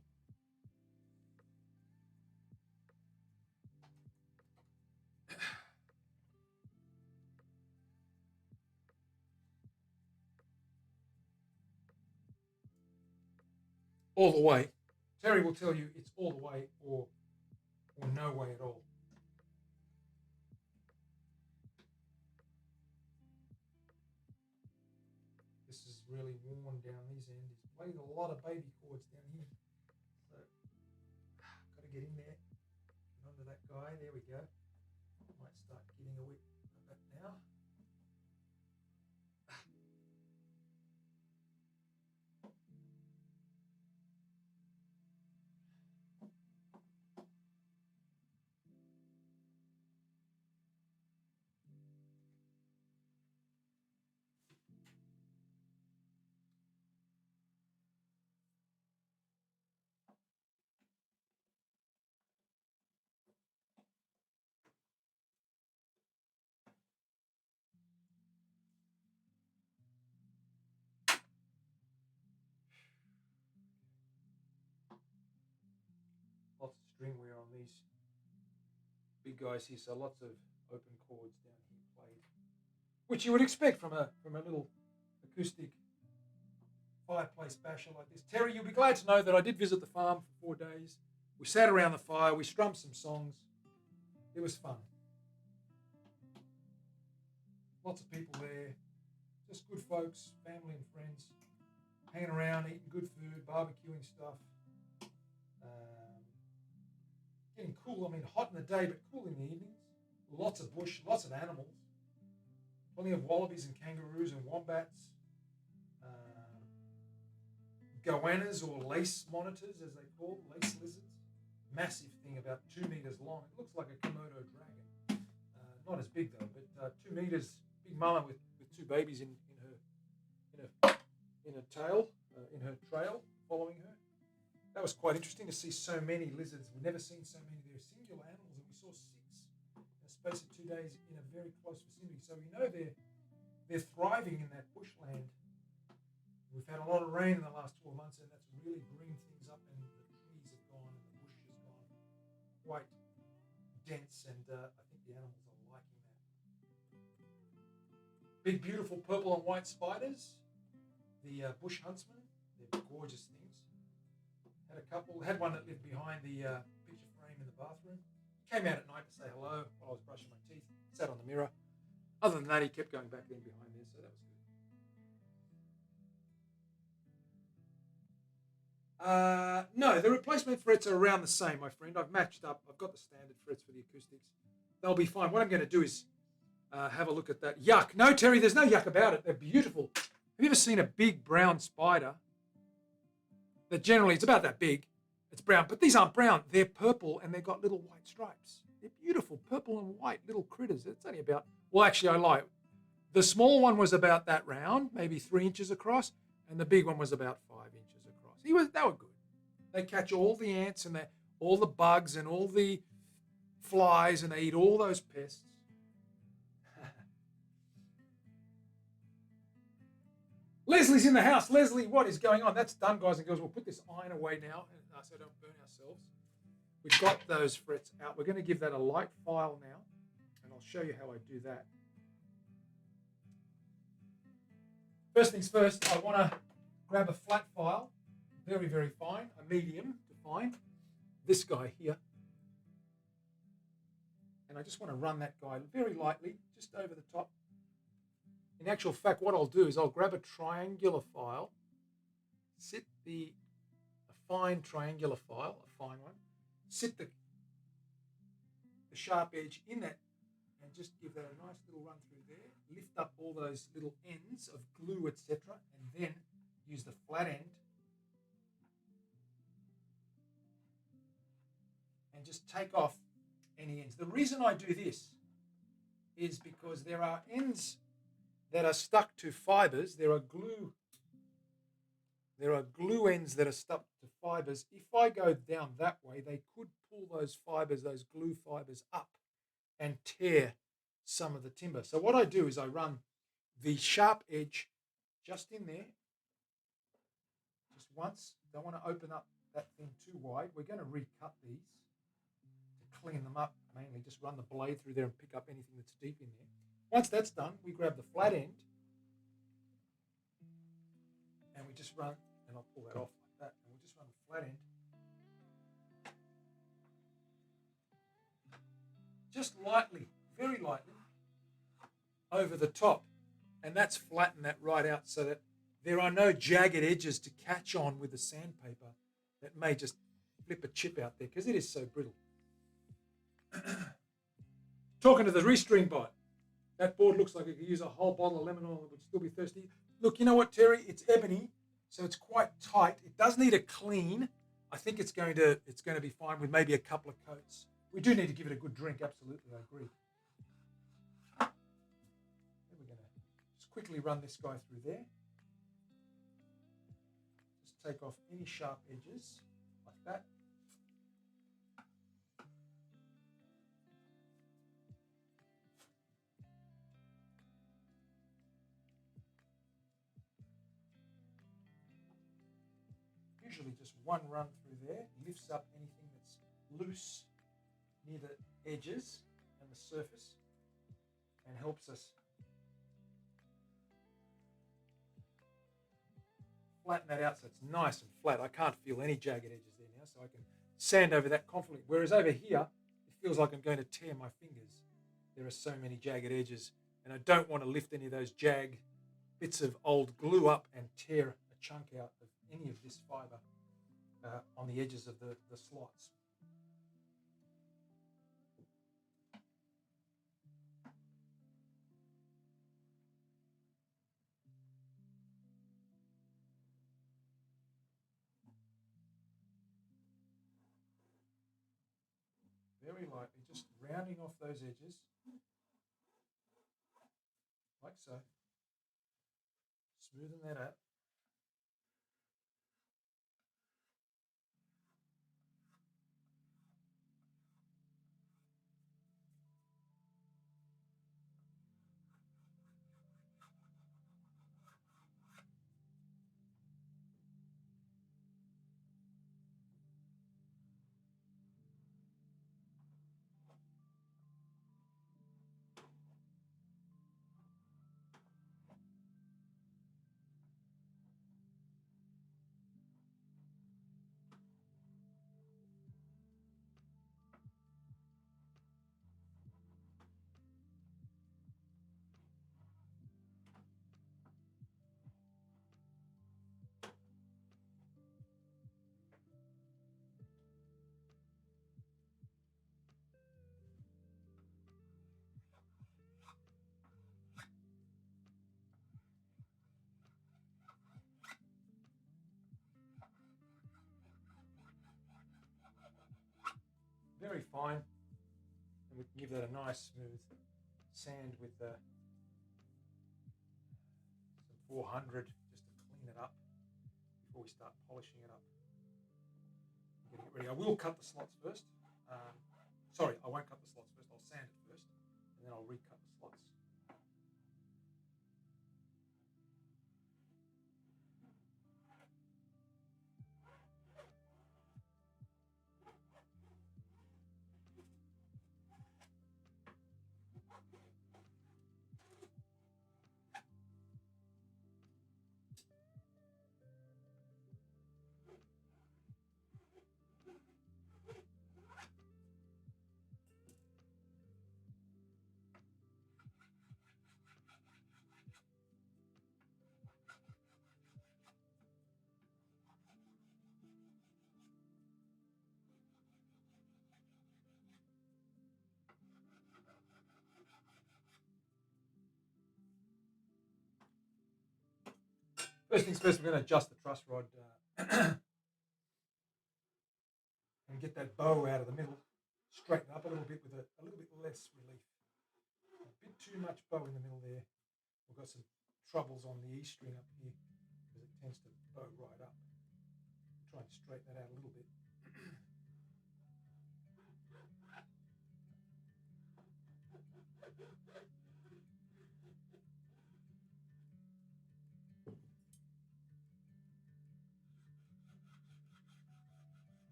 All the way. Terry will tell you it's all the way or no way at all. This is really worn down these ends. He's played a lot of baby chords down here. So, got to get in there. Get onto that guy. There we go. Might start getting a bit now. Lots of string wear on these big guys here, so lots of open chords down here played, which you would expect from a little acoustic fireplace basher like this. Terry, you'll be glad to know that I did visit the farm for 4 days. We sat around the fire, we strummed some songs. It was fun. Lots of people there, just good folks, family and friends, hanging around, eating good food, barbecuing stuff. Getting cool, I mean hot in the day, but cool in the evenings. Lots of bush, lots of animals. Plenty of wallabies and kangaroos and wombats. Goannas or lace monitors, as they call them, lace lizards. Massive thing, about 2 meters long. It looks like a Komodo dragon. Not as big though, but 2 meters. Big mama with 2 babies in her tail, in her trail, following her. That was quite interesting to see so many lizards. We've never seen so many. They're singular animals, and we saw 6 in a space of 2 days in a very close vicinity. So we know they're thriving in that bushland. We've had a lot of rain in the last 12 months, and that's really greened things up, and the trees have gone, and the bush has gone quite dense, and I think the animals are liking that. Big, beautiful purple and white spiders, the bush huntsman. They're gorgeous things. Had one that lived behind the picture frame in the bathroom. Came out at night to say hello while I was brushing my teeth. Sat on the mirror. Other than that, he kept going back in behind there, so that was good. No, the replacement frets are around the same, my friend. I've matched up. I've got the standard frets for the acoustics. They'll be fine. What I'm going to do is have a look at that. Yuck. No, Terry, there's no yuck about it. They're beautiful. Have you ever seen a big brown spider? That generally, it's about that big. It's brown, but these aren't brown. They're purple, and they've got little white stripes. They're beautiful, purple and white little critters. It's only about, well, actually, I lie. The small one was about that round, maybe 3 inches across, and the big one was about 5 inches across. They were good. They catch all the ants and all the bugs and all the flies, and they eat all those pests. Leslie's in the house. Leslie, what is going on? That's done, guys and girls. We'll put this iron away now so don't burn ourselves. We've got those frets out. We're going to give that a light file now, and I'll show you how I do that. First things first, I want to grab a flat file, very, very fine, a medium to fine, this guy here. And I just want to run that guy very lightly, just over the top. In actual fact, what I'll do is I'll grab a triangular file, a fine triangular file, a fine one, sit the sharp edge in that, and just give that a nice little run through there, lift up all those little ends of glue, etc., and then use the flat end and just take off any ends. The reason I do this is because there are ends that are stuck to fibers. There are glue ends that are stuck to fibers. If I go down that way, they could pull those fibers, those glue fibers up and tear some of the timber. So what I do is I run the sharp edge just in there, just once. Don't want to open up that thing too wide. We're going to recut these to clean them up mainly. Just run the blade through there and pick up anything that's deep in there. Once that's done, we grab the flat end and we just run, and I'll pull that off like that, and we'll just run the flat end just lightly, very lightly, over the top, and that's flatten that right out so that there are no jagged edges to catch on with the sandpaper that may just flip a chip out there because it is so brittle. Talking to the restream bot, that board looks like it could use a whole bottle of lemon oil. It would still be thirsty. Look, you know what, Terry? It's ebony, so it's quite tight. It does need a clean. I think it's going to be fine with maybe a couple of coats. We do need to give it a good drink. Absolutely, I agree. Then we're going to just quickly run this guy through there. Just take off any sharp edges like that. Usually just one run through there lifts up anything that's loose near the edges and the surface and helps us flatten that out so it's nice and flat. I can't feel any jagged edges there now, so I can sand over that confidently. Whereas over here, it feels like I'm going to tear my fingers. There are so many jagged edges, and I don't want to lift any of those bits of old glue up and tear a chunk out of any of this fiber on the edges of the slots. Very lightly, just rounding off those edges, like so. Smoothing that out. Very fine, and we can give that a nice smooth sand with some 400 just to clean it up before we start polishing it up. I'm getting it ready. I will cut the slots first. Sorry, I won't cut the slots first. I'll sand it first, and then I'll recut the slots. First things first, we're going to adjust the truss rod and get that bow out of the middle, straighten up a little bit with a little bit less relief. A bit too much bow in the middle there. We've got some troubles on the E string up here because it tends to bow right up. Try and straighten that out a little bit.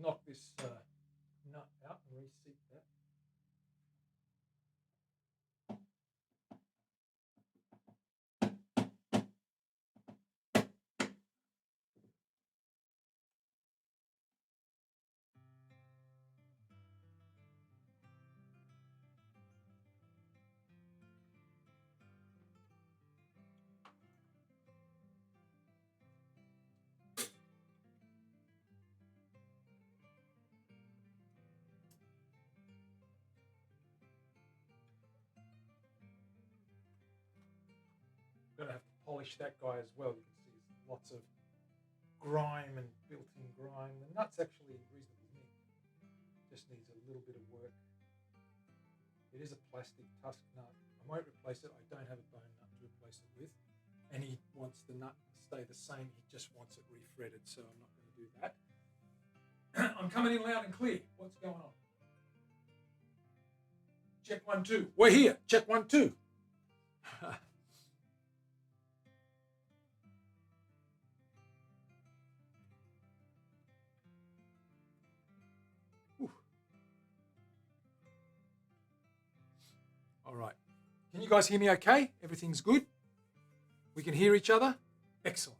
knock this nut out and reseat that. Gonna have to polish that guy as well. You can see there's lots of grime and built-in grime. The nut's actually reasonably neat. Just needs a little bit of work. It is a plastic tusk nut. I won't replace it. I don't have a bone nut to replace it with. And he wants the nut to stay the same. He just wants it refretted, so I'm not going to do that. I'm coming in loud and clear. What's going on? Check 1, 2. We're here. Check 1, 2. All right. Can you guys hear me okay? Everything's good? We can hear each other? Excellent.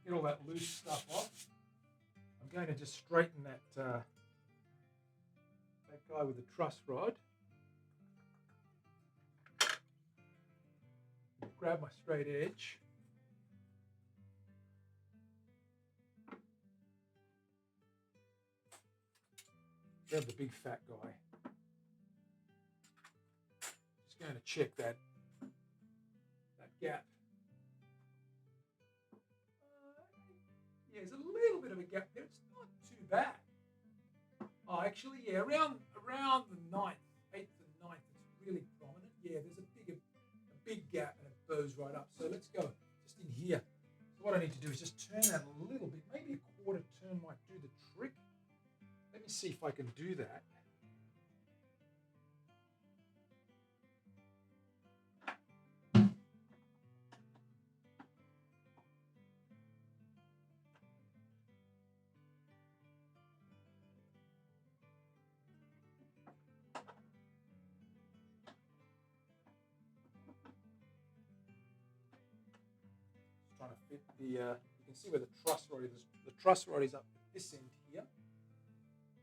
Get all that loose stuff off. I'm going to just straighten that that guy with the truss rod. Grab my straight edge. Grab the big fat guy. Just going to check that gap. Yeah, there's a little bit of a gap there. It's not too bad. Oh, actually, yeah, around the 9th, 8th and 9th, it's really prominent. Yeah, there's a big gap and it bows right up. So let's go just in here. So what I need to do is just turn that a little bit. Maybe a quarter turn might do the trick. Let me see if I can do that. Trying to fit the, you can see where the truss rod is. The truss rod is up at this end here.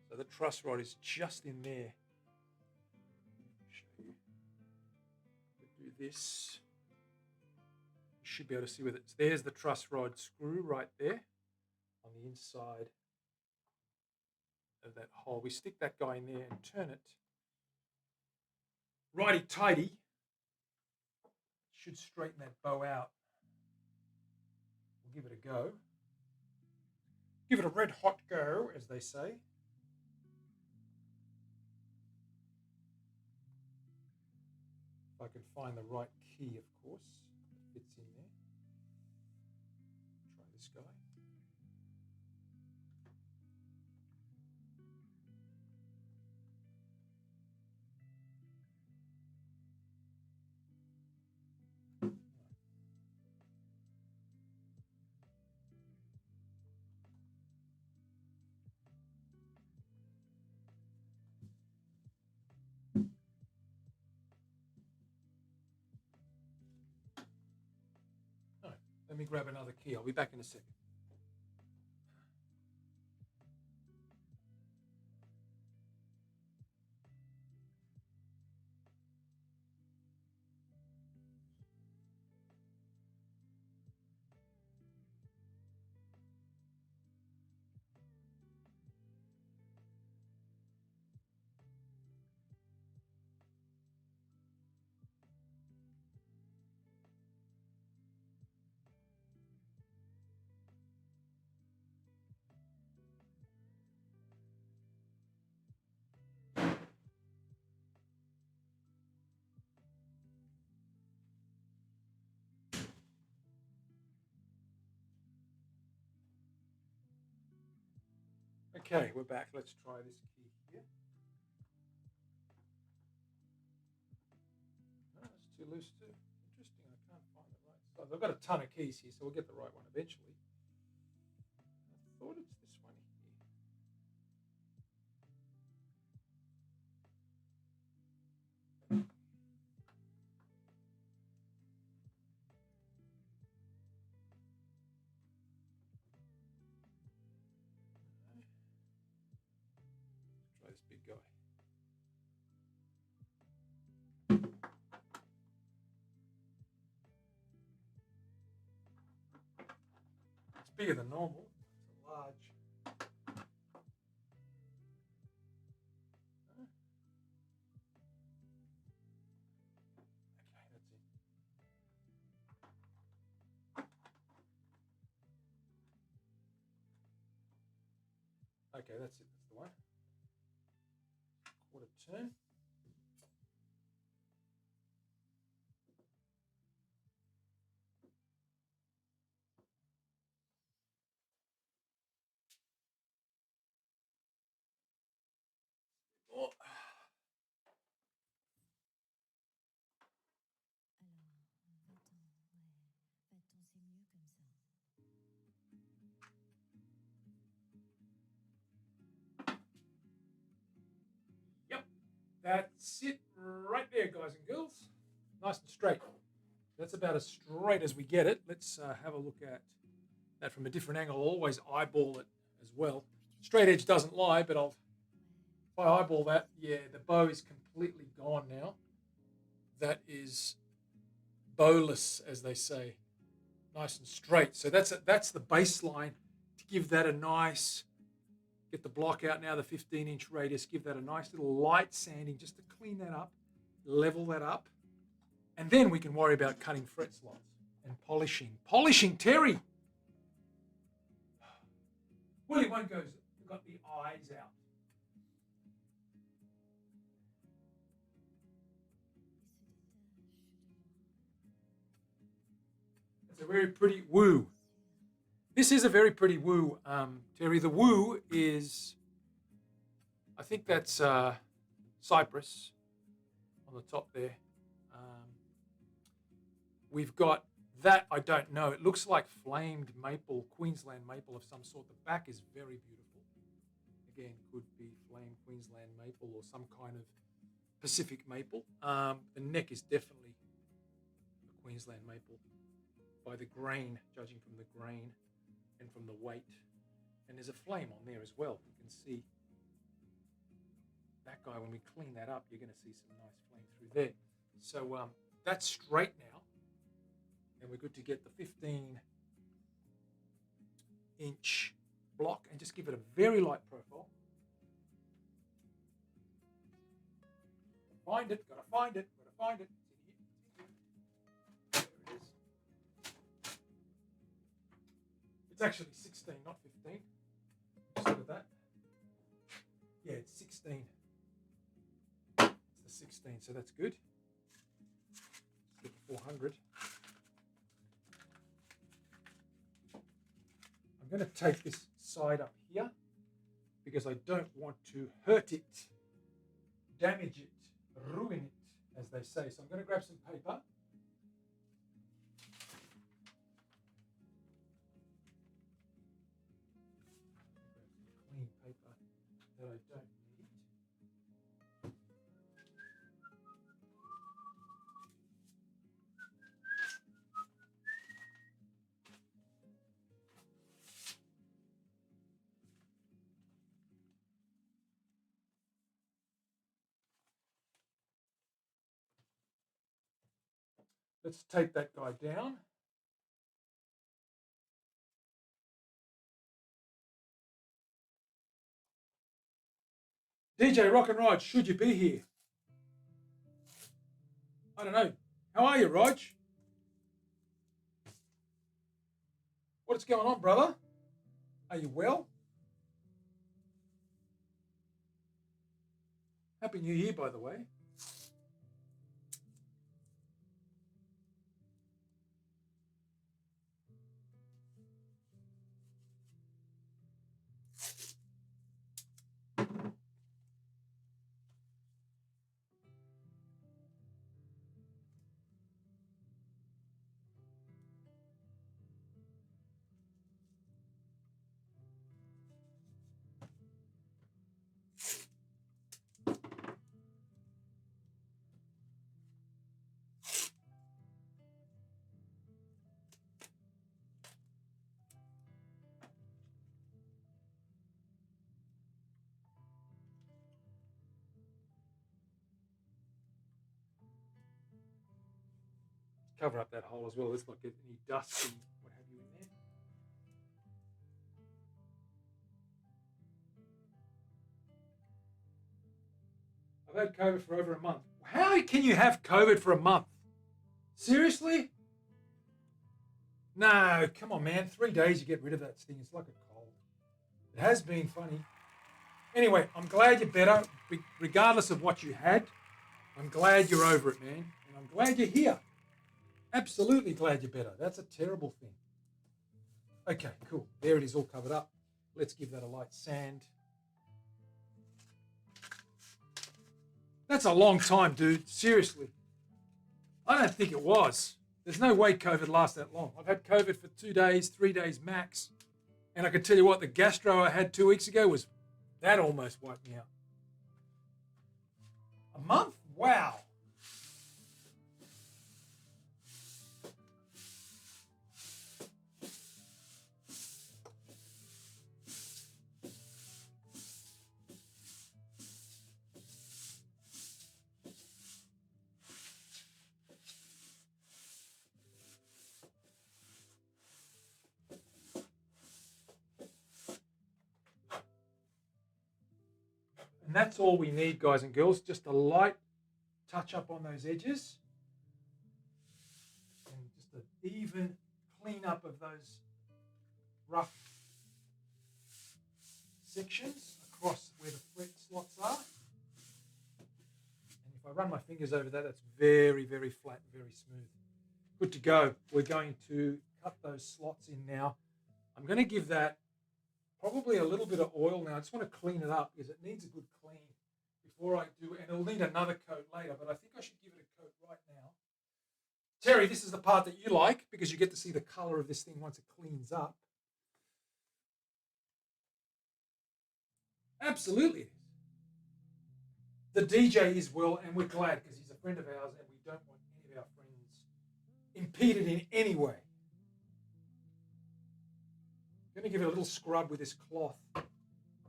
So the truss rod is just in there. Show you. Do this. You should be able to see where it's. There's the truss rod screw right there on the inside of that hole. We stick that guy in there and turn it righty-tighty. Should straighten that bow out. We'll give it a go. Give it a red hot go, as they say. If I can find the right key, of course, that fits in there. Try this guy. Let me grab another key. I'll be back in a second. Okay, we're back. Let's try this key here. No, it's too loose too. Interesting, I can't find the right size. I've got a ton of keys here, so we'll get the right one eventually. I thought it's this one here. Try this big guy. It's bigger than normal. It's large. Okay, that's it. Okay, that's it. That's the one. Quarter turn. Oh. Yep, that's it right there, guys and girls. Nice and straight. That's about as straight as we get it. Let's have a look at that from a different angle. I'll always eyeball it as well. Straight edge doesn't lie, but if I eyeball that, yeah, the bow is completely gone now. That is bowless, as they say, nice and straight. So that's the baseline to give that a nice. Get the block out now, the 15-inch radius. Give that a nice little light sanding just to clean that up, level that up, and then we can worry about cutting fret slots and polishing. Polishing, Terry. Willie one goes. Got the eyes out. It's a very pretty woo. This is a very pretty woo, Terry. The woo is, I think that's cypress on the top there. We've got that, I don't know. It looks like flamed maple, Queensland maple of some sort. The back is very beautiful. Again, could be flamed Queensland maple or some kind of Pacific maple. The neck is definitely a Queensland maple by the grain, judging from the grain and from the weight. And there's a flame on there as well. You can see that guy, when we clean that up, you're going to see some nice flame through there. So that's straight now. And we're good to get the 15-inch block and just give it a very light profile. Find it, gotta find it, gotta find it. There it is. It's actually 16, not 15. Just look at that. Yeah, it's 16. It's the 16, so that's good. Let's get the 400. I'm going to take this side up here because I don't want to hurt it, damage it, ruin it, as they say. So I'm going to grab some paper. Clean paper that I don't need. Let's tape that guy down. DJ Rock and Rod, should you be here? I don't know. How are you, Rog? What's going on, brother? Are you well? Happy New Year, by the way. cover up that hole as well. Let's not get any dust and what have you in there. I've had COVID for over a month. How can you have COVID for a month? Seriously? No, come on, man. 3 days you get rid of that thing. It's like a cold. It has been funny. Anyway, I'm glad you're better, regardless of what you had. I'm glad you're over it, man. And I'm glad you're here. Absolutely glad you're better. That's a terrible thing. Okay, cool. There it is, all covered up. Let's give that a light sand. That's a long time, dude. Seriously. I don't think it was. There's no way COVID lasts that long. I've had COVID for 2 days, 3 days max. And I can tell you what, the gastro I had 2 weeks ago that almost wiped me out. A month? Wow. And that's all we need, guys and girls, just a light touch up on those edges and just an even clean up of those rough sections across where the fret slots are. And if I run my fingers over that, that's very, very flat, very smooth. Good to go. We're going to cut those slots in now. I'm going to give that probably a little bit of oil now. I just want to clean it up because it needs a good clean before I do, and it'll need another coat later, but I think I should give it a coat right now. Terry, this is the part that you like because you get to see the color of this thing once it cleans up. Absolutely it is. The DJ is well, and we're glad because he's a friend of ours and we don't want any of our friends impeded in any way. I'm going to give it a little scrub with this cloth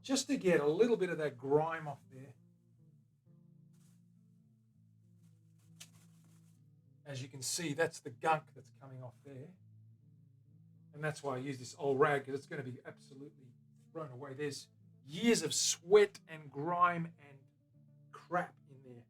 just to get a little bit of that grime off there. As you can see, that's the gunk that's coming off there. And that's why I use this old rag, because it's going to be absolutely thrown away. There's years of sweat and grime and crap in there.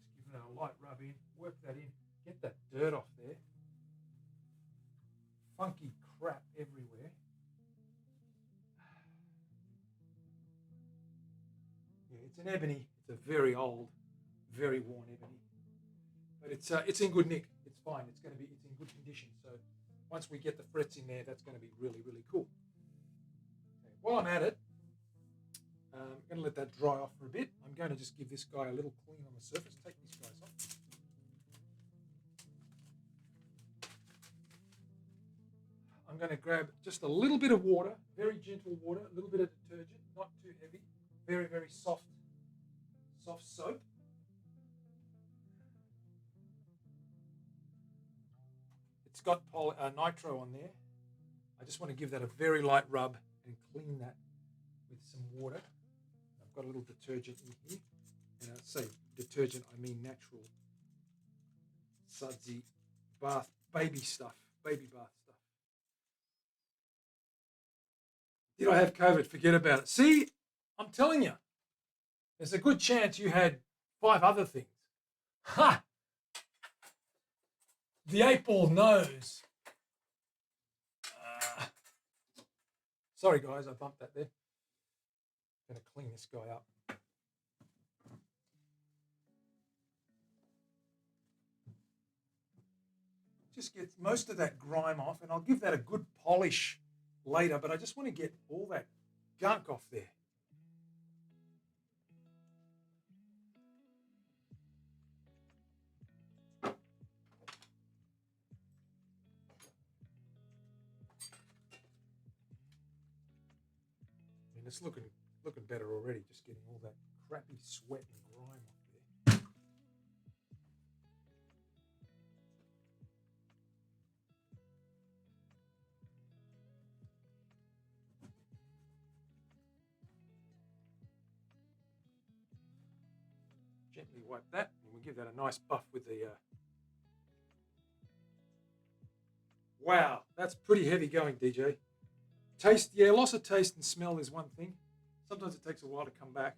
Just giving it a light rub in, work that in, get that dirt off there. Funky crap everywhere. Yeah, it's an ebony. It's a very old, very worn ebony, but it's in good nick. It's fine. It's in good condition. So once we get the frets in there, that's going to be really, really cool. Okay, while I'm at it, I'm going to let that dry off for a bit. I'm going to just give this guy a little clean on the surface. Take these guys off. I'm going to grab just a little bit of water, very gentle water, a little bit of detergent, not too heavy, very, very soft soap. It's got nitro on there. I just want to give that a very light rub and clean that with some water. I've got a little detergent in here. And I say detergent, I mean natural, sudsy bath, baby bath stuff. Did I have COVID? Forget about it. See, I'm telling you, there's a good chance you had 5 other things. Ha! The 8-ball knows. Sorry, guys, I bumped that there. I'm going to clean this guy up. Just get most of that grime off, and I'll give that a good polish later, but I just want to get all that gunk off there. And it's looking better already, just getting all that crappy sweat and grime off there. Gently wipe that, and we'll give that a nice buff with the... Wow, that's pretty heavy going, DJ. Taste, yeah, loss of taste and smell is one thing. Sometimes it takes a while to come back.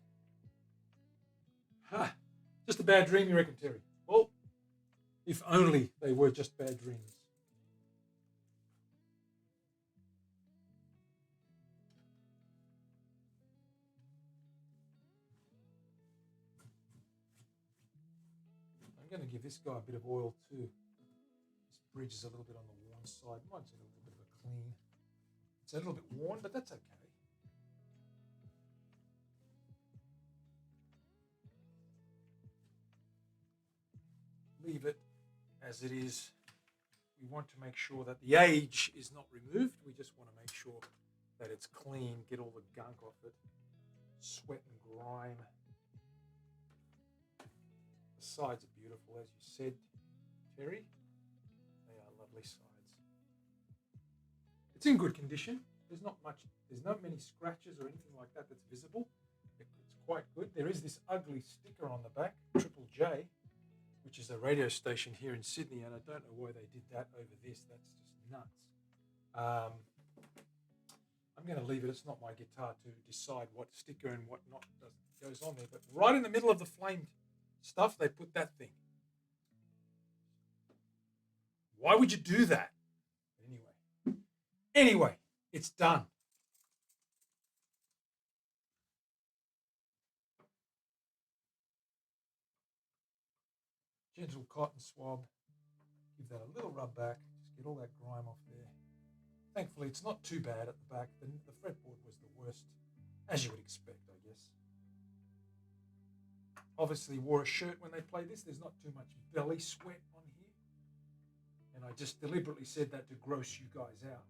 Just a bad dream, you reckon, Terry? Well, if only they were just bad dreams. I'm going to give this guy a bit of oil too. This bridge is a little bit on the worn side. Might need a little bit of a clean. It's a little bit worn, but that's okay. Leave it as it is. We want to make sure that the age is not removed. We just want to make sure that it's clean, get all the gunk off it, sweat and grime. The sides are beautiful, as you said, Terry. They are lovely sides. It's in good condition. There's not many scratches or anything like that that's visible. It's quite good. There is this ugly sticker on the back, Triple J, which is a radio station here in Sydney, and I don't know why they did that over this. That's just nuts. I'm going to leave it. It's not my guitar to decide what sticker and what not goes on there. But right in the middle of the flamed stuff, they put that thing. Why would you do that? Anyway, it's done. Gentle cotton swab. Give that a little rub back. Just get all that grime off there. Thankfully, it's not too bad at the back. The fretboard was the worst, as you would expect, I guess. Obviously, wore a shirt when they play this. There's not too much belly sweat on here. And I just deliberately said that to gross you guys out.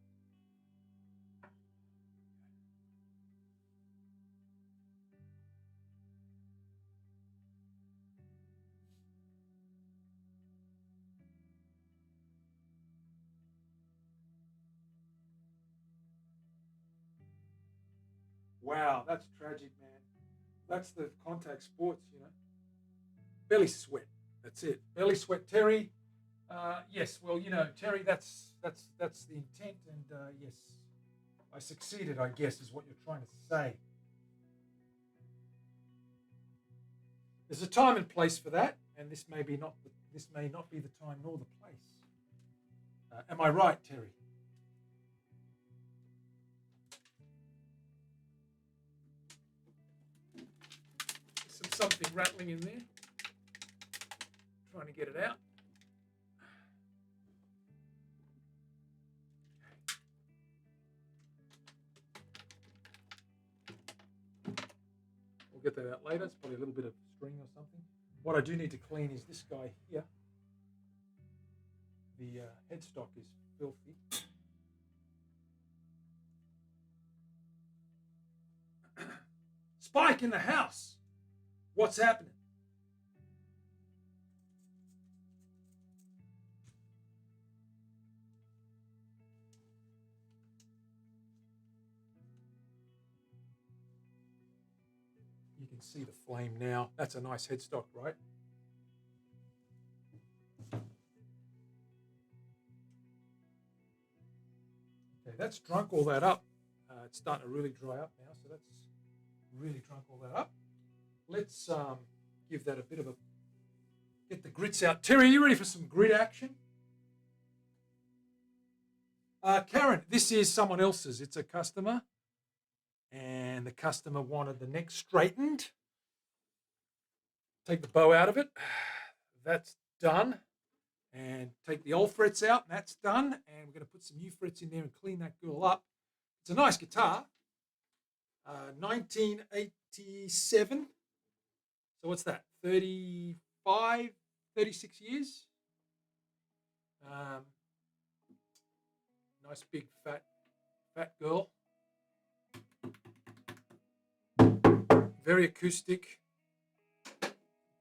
Wow, that's tragic, man. That's the contact sports, you know. Belly sweat. That's it. Belly sweat, Terry. Yes, well, you know, Terry, that's the intent, and yes, I succeeded, I guess, is what you're trying to say. There's a time and place for that, and this may not be the time nor the place. Am I right, Terry? Something rattling in there. Trying to get it out. We'll get that out later. It's probably a little bit of string or something. What I do need to clean is this guy here. The headstock is filthy. Spike in the house. What's happening? You can see the flame now. That's a nice headstock, right? Okay, that's drunk all that up. It's starting to really dry up now, so that's really drunk all that up. Let's give that a bit of a... Get the grits out. Terry, are you ready for some grit action? Karen, this is someone else's. It's a customer. And the customer wanted the neck straightened. Take the bow out of it. That's done. And take the old frets out. And that's done. And we're going to put some new frets in there and clean that girl up. It's a nice guitar. 1987. So what's that? 35, 36 years. Nice big fat girl. Very acoustic.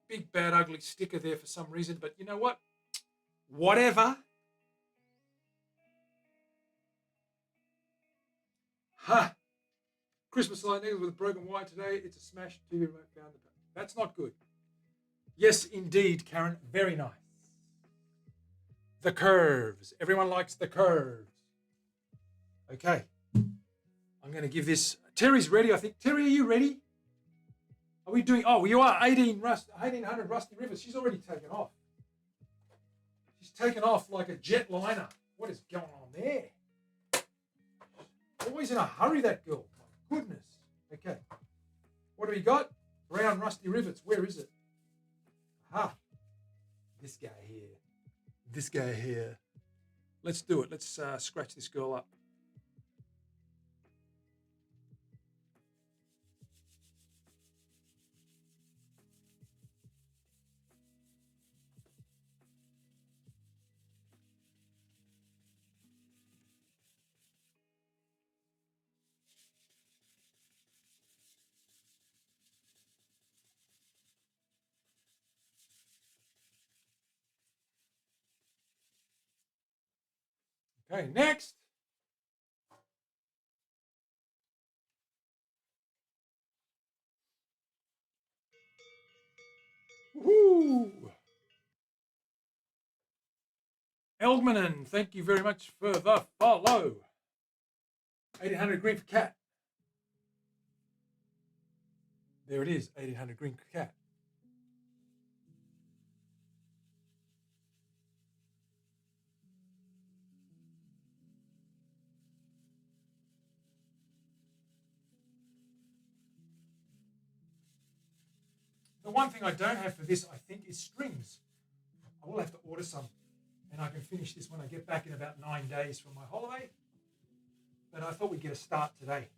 Big bad ugly sticker there for some reason, but you know what? Whatever. Ha! Christmas light needle with a broken wire today. It's a smashed TV remote found. That's not good. Yes, indeed, Karen. Very nice. The curves. Everyone likes the curves. Okay. I'm going to give this. Terry's ready, I think. Terry, are you ready? Are we doing? Oh, you are 1800 Rusty Rivers. She's already taken off. She's taken off like a jetliner. What is going on there? Always in a hurry, that girl. My goodness. Okay. What do we got? Brown Rusty Rivets. Where is it? Aha. This guy here. This guy here. Let's do it. Let's scratch this girl up. Okay, next. Woohoo! Eldmanen, thank you very much for the follow. 1800 green for cat. There it is, 1800 green for cat. The one thing I don't have for this, I think, is strings. I will have to order some, and I can finish this when I get back in about 9 days from my holiday. But I thought we'd get a start today.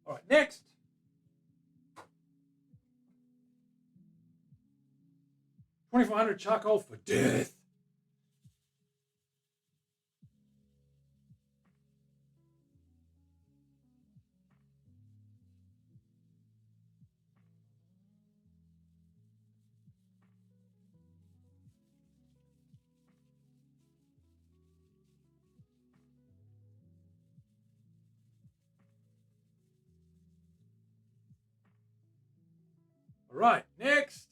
All right, next. $2,400 charcoal for death. All right, next.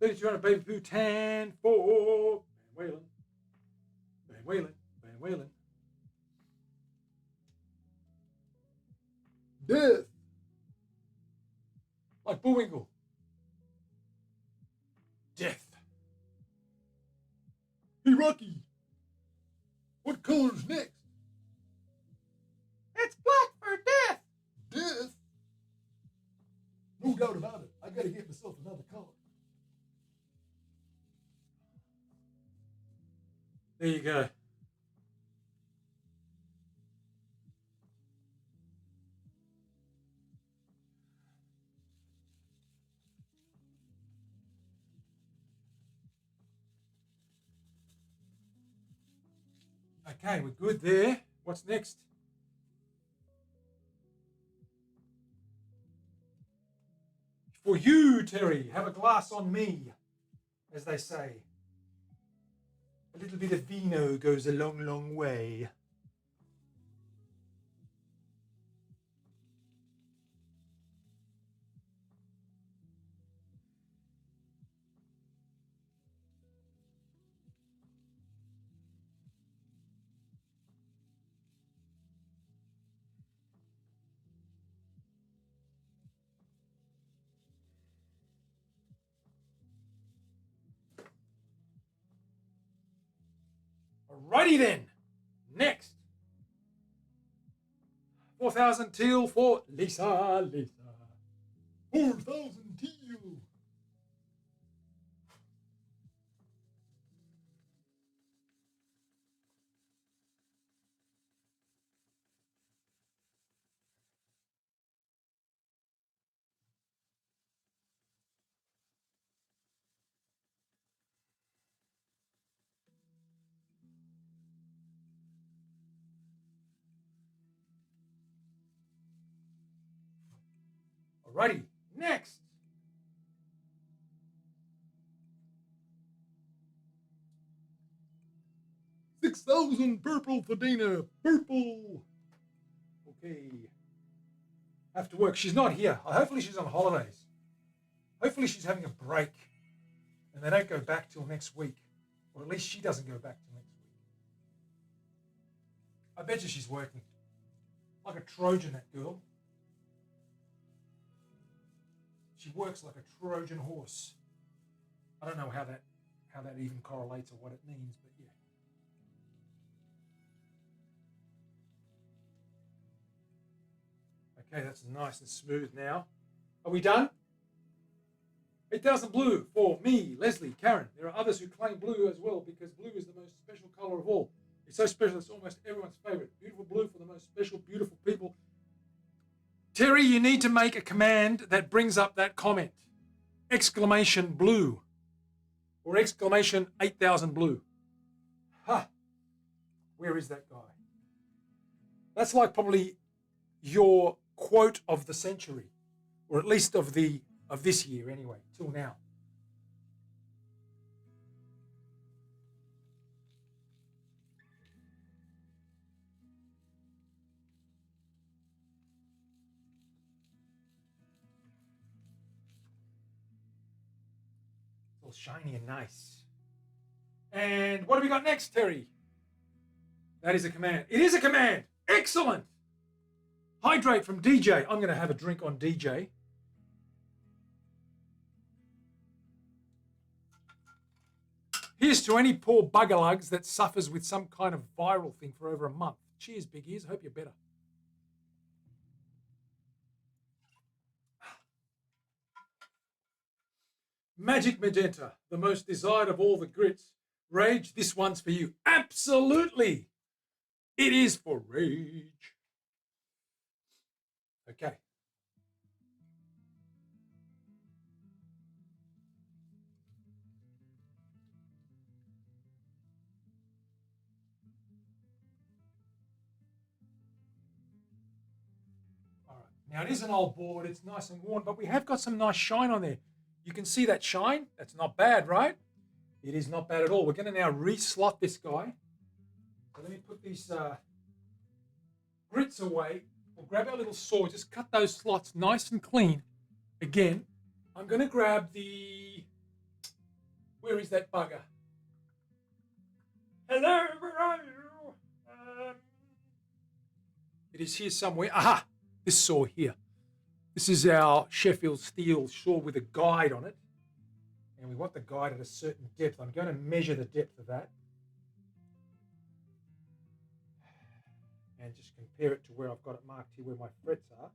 $3,200 baby poo tan for Van Whalen. Van Whalen. Van Whalen. Death. Like Bullwinkle. Death. Hey, Rocky. What color's next? It's black for death. Death? No doubt about it. I gotta get myself another color. There you go. Okay, we're good there. What's next? For you, Terry, have a glass on me, as they say. A little bit of vino goes a long, long way. Alrighty then. Next. 4,000 teal for Lisa. 4,000 teal. Alrighty, next. 6,000 purple for Dina. Purple. Okay. Have to work. She's not here. Hopefully she's on holidays. Hopefully she's having a break. And they don't go back till next week. Or at least she doesn't go back till next week. I bet you she's working. Like a Trojan, that girl. She works like a Trojan horse. I don't know how that even correlates or what it means, but yeah. Okay, that's nice and smooth now. Are we done? 8,000 blue for me, Leslie, Karen. There are others who claim blue as well because blue is the most special color of all. It's so special it's almost everyone's favorite. Beautiful blue for the most special, beautiful people. Terry, you need to make a command that brings up that comment. Exclamation blue. Or exclamation 8,000 blue. Ha! Where is that guy? That's like probably your quote of the century. Or at least of this year anyway, till now. It's all shiny and nice. And what have we got next, Terry? That is a command. It is a command. Excellent. Hydrate from DJ. I'm going to have a drink on DJ. Here's to any poor buggerlugs that suffers with some kind of viral thing for over a month. Cheers, big ears. Hope you're better. Magic Magenta, the most desired of all the grits. Rage, this one's for you. Absolutely. It is for Rage. Okay. All right. Now it is an old board. It's nice and worn, but we have got some nice shine on there. You can see that shine. That's not bad, right? It is not bad at all. We're going to now re-slot this guy. So let me put these grits away. We'll grab our little saw. Just cut those slots nice and clean. Again, I'm going to grab the... Where is that bugger? Hello, where are you? It is here somewhere. Aha! This saw here. This is our Sheffield steel saw with a guide on it. And we want the guide at a certain depth. I'm going to measure the depth of that. And just compare it to where I've got it marked here, where my frets are.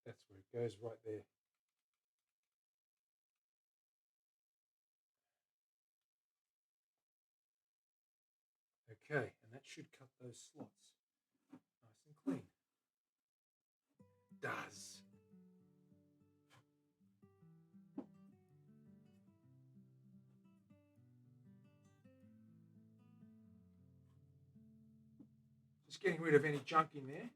That's where it goes, right there. Okay, and that should cut those slots nice and clean. It does. Just getting rid of any junk in there.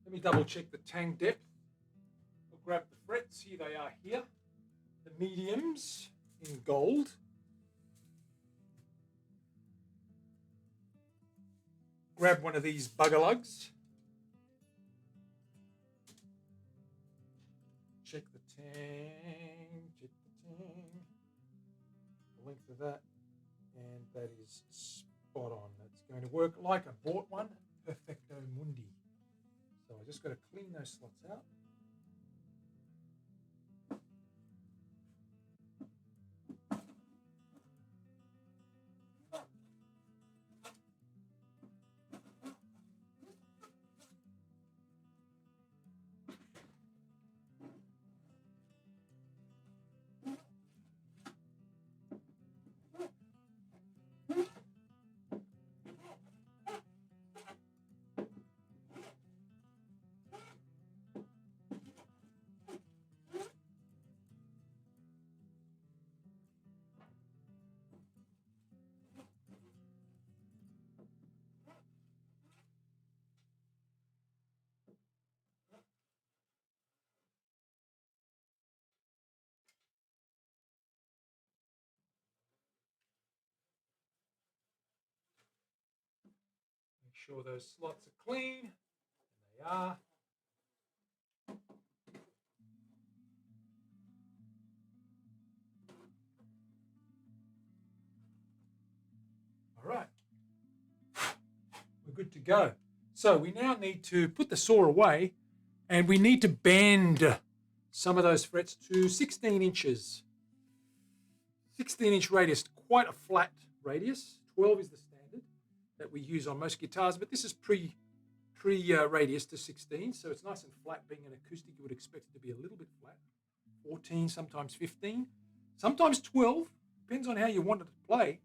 Let me double check the tang depth. I'll grab the frets. Here they are here. The mediums in gold. Grab one of these buggerlugs. Check the tang. Check the tang. length of that, and that is spot on. That's going to work like I bought one, perfecto mundi. So I just got to clean those slots out. Make sure those slots are clean, and they are. All right, we're good to go. So we now need to put the saw away, and we need to bend some of those frets to 16 inches. 16-inch radius, quite a flat radius. 12 is the standard that we use on most guitars, but this is pre-radius to 16, so it's nice and flat. Being an acoustic, you would expect it to be a little bit flat. 14, sometimes 15, sometimes 12, depends on how you want it to play.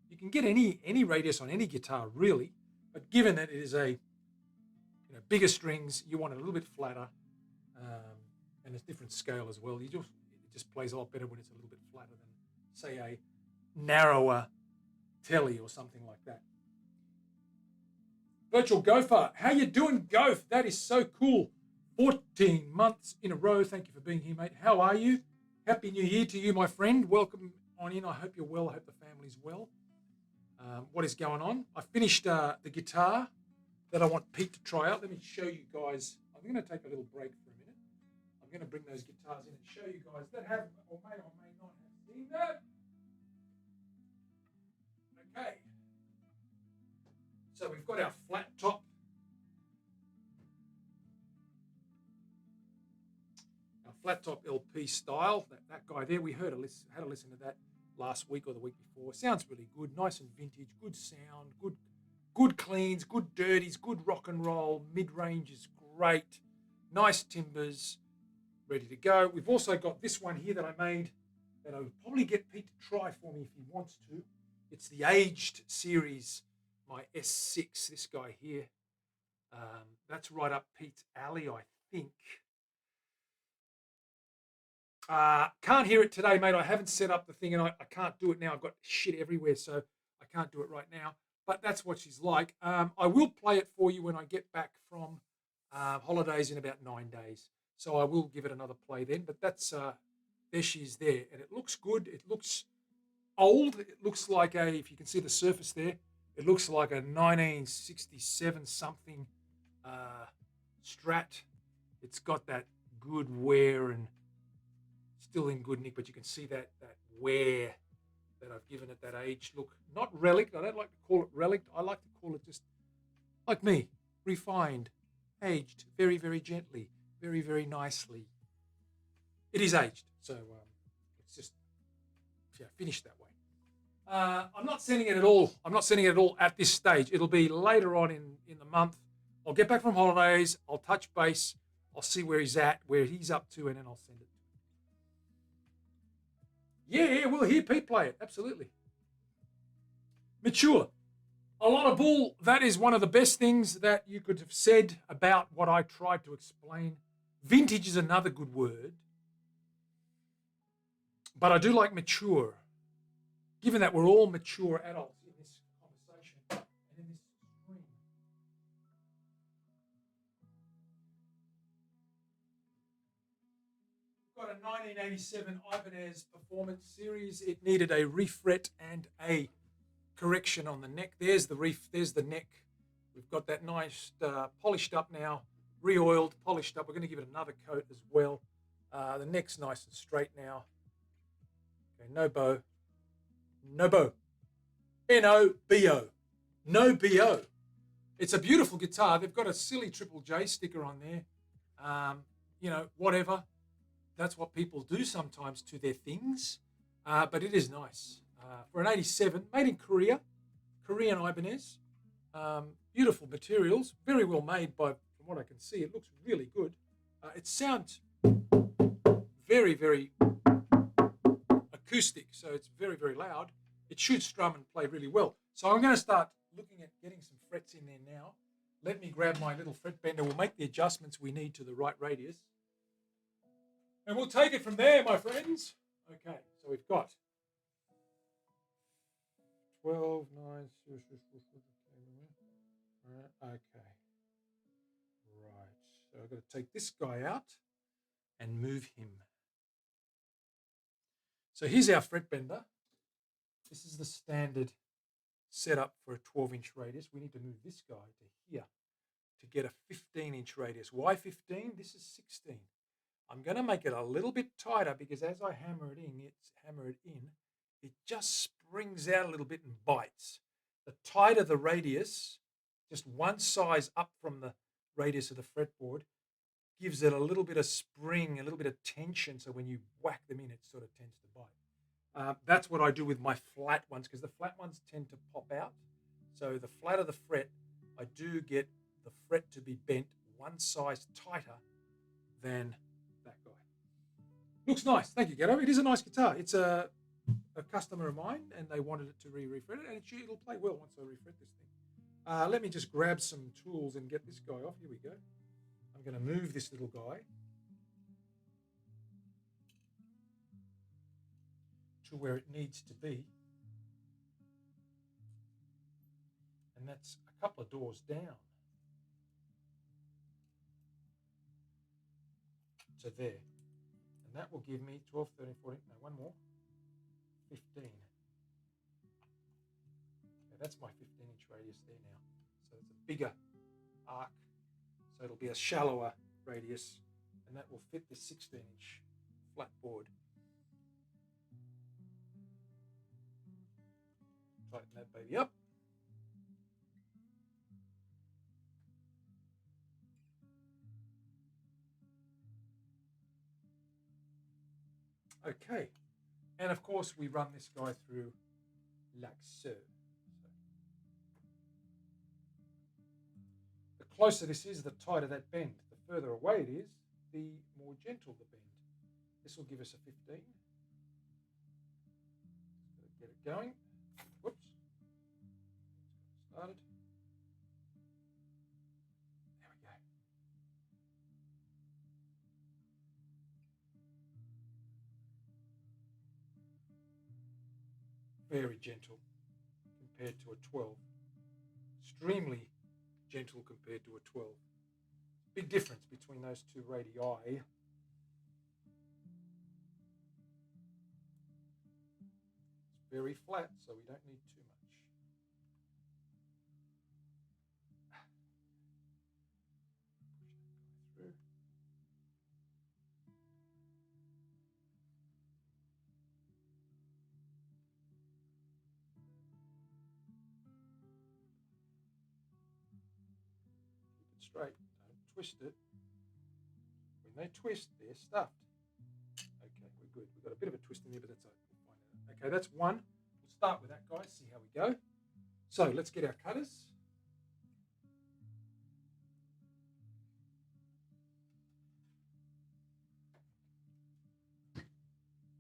You can get any radius on any guitar, really, but given that it is a bigger strings, you want it a little bit flatter, and it's different scale as well. It just plays a lot better when it's a little bit flatter than, say, a narrower telly or something like that. Virtual Gopher, how you doing, Gof? That is so cool. 14 months in a row. Thank you for being here, mate. How are you? Happy New Year to you, my friend. Welcome on in. I hope you're well. I hope the family's well. What is going on? I finished the guitar that I want Pete to try out. Let me show you guys. I'm going to take a little break for a minute. I'm going to bring those guitars in and show you guys that have or may not have seen that. Okay. So we've got our flat top. Our flat top LP style. That guy there, we had a listen to that last week or the week before. Sounds really good, nice and vintage, good sound, good cleans, good dirties, good rock and roll. Mid-range is great, nice timbers, ready to go. We've also got this one here that I made that I'll probably get Pete to try for me if he wants to. It's the Aged series, my S6, this guy here. That's right up Pete's alley, I think. Can't hear it today, mate. I haven't set up the thing, and I can't do it now. I've got shit everywhere, so I can't do it right now. But that's what she's like. I will play it for you when I get back from holidays in about 9 days. So I will give it another play then. But that's there she is there, and it looks good. It looks old. It looks like if you can see the surface there, it looks like a 1967 something Strat. It's got that good wear and still in good nick, but you can see that wear that I've given it, that aged look. Not relic. I don't like to call it relic. I like to call it just like me, refined, aged, very, very gently, very, very nicely. It is aged, so it's just finished that way. I'm not sending it at all. I'm not sending it at all at this stage. It'll be later on in the month. I'll get back from holidays. I'll touch base. I'll see where he's at, where he's up to, and then I'll send it. Yeah, we'll hear Pete play it. Absolutely. Mature. A lot of bull. That is one of the best things that you could have said about what I tried to explain. Vintage is another good word. But I do like mature. Given that we're all mature adults in this conversation and in this stream. Got a 1987 Ibanez Performance Series. It needed a refret and a correction on the neck. There's the reef, there's the neck. We've got that nice polished up now, re-oiled, polished up. We're going to give it another coat as well. The neck's nice and straight now. Okay, no bow. Nobo. N-O-B-O. No B-O. It's a beautiful guitar. They've got a silly Triple J sticker on there. Whatever. That's what people do sometimes to their things. But it is nice. For an 87, made in Korea, Korean Ibanez. Beautiful materials, very well made from what I can see. It looks really good. It sounds very, very acoustic, so it's very, very loud. It should strum and play really well. So I'm going to start looking at getting some frets in there now. Let me grab my little fret bender. We'll make the adjustments we need to the right radius. And we'll take it from there, my friends. Okay, so we've got 12, 9, okay. Right, so I've got to take this guy out and move him. So here's our fret bender. This is the standard setup for a 12-inch radius. We need to move this guy to here to get a 15-inch radius. Why 15? This is 16. I'm going to make it a little bit tighter because as I hammer it in, it just springs out a little bit and bites. The tighter the radius, just one size up from the radius of the fretboard, gives it a little bit of spring, a little bit of tension, so when you whack them in, it sort of tends to bite. That's what I do with my flat ones, because the flat ones tend to pop out. So the flatter the fret, I do get the fret to be bent one size tighter than that guy. Looks nice. Thank you, Gatto. It is a nice guitar. It's a customer of mine, and they wanted it to refret it, and it'll play well once I refret this thing. Let me just grab some tools and get this guy off. Here we go. I'm going to move this little guy to where it needs to be. And that's a couple of doors down to there. And that will give me 12, 13, 14, no, one more, 15. Okay, that's my 15-inch radius there now. So it's a bigger arc. So it'll be a shallower radius, and that will fit the 16-inch flat board. Tighten that baby up. Okay, and of course we run this guy through like so. The closer this is, the tighter that bend. The further away it is, the more gentle the bend. This will give us a 15. Get it going. Whoops. Started. There we go. Very gentle compared to a 12. Extremely gentle compared to a 12. Big difference between those two radii. It's very flat, so we don't need too much. Push that guy through. Keep it straight. Don't twist it. When they twist, they're stuffed. Okay, we're good. We've got a bit of a twist in there, but that's okay. We'll find it out. Okay, that's one. We'll start with that, guys. See how we go. So let's get our cutters.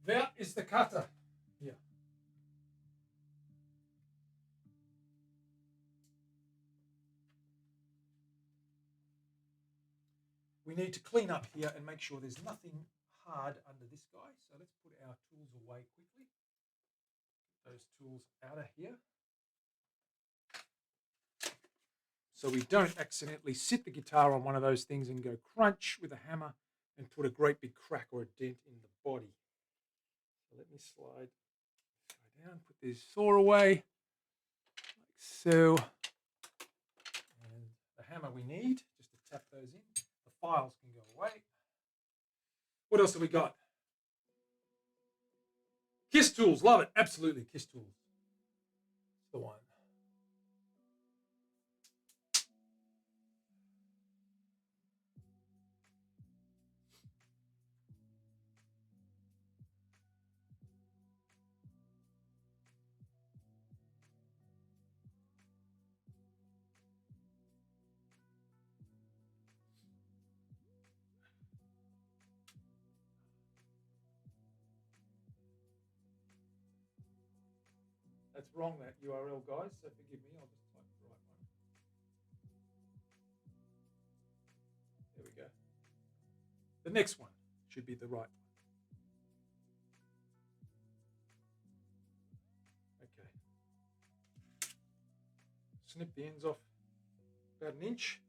Where is the cutter? Here. We need to clean up here and make sure there's nothing hard under this guy. So let's put our tools away quickly. Get those tools out of here. So we don't accidentally sit the guitar on one of those things and go crunch with a hammer and put a great big crack or a dent in the body. So let me slide down, put this saw away, like so. And the hammer we need, just to tap those in. The files can go away. What else have we got? Kiss Tools, love it. Absolutely, Kiss Tools. The one. That's wrong, that URL, guys, so forgive me. I'll just type the right one. There we go. The next one should be the right one. Okay. Snip the ends off about an inch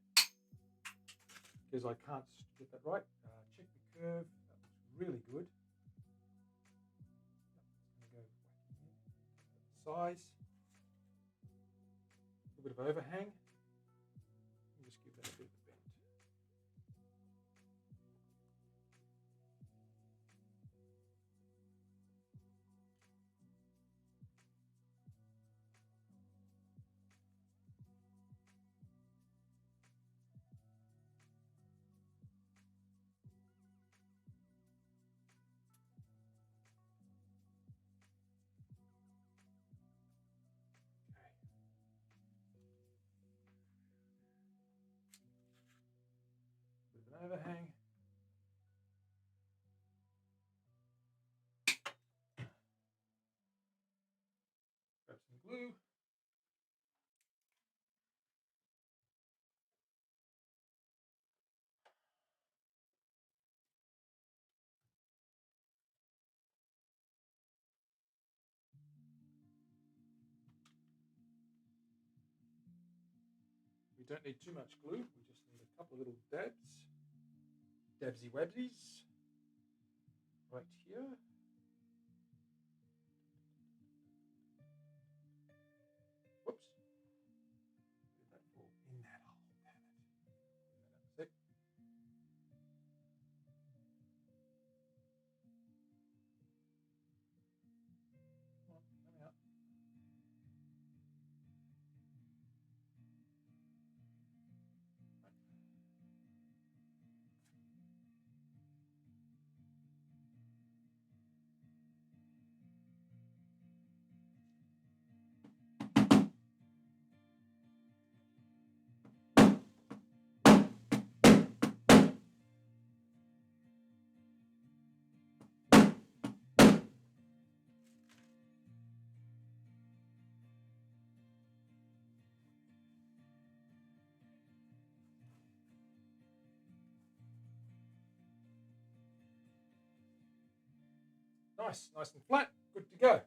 because I can't get that right. Check the curve. That looks really good. Size, a bit of overhang, and just give that a bit of a bend. Bit of an overhang. Grab some glue. We don't need too much glue. We just need a couple of little dabs. Dabsy wabsies. Right here. Whoops. Did that fall in that hole? Damn it. Sec. Come on, come out. Nice, nice and flat. Good to go.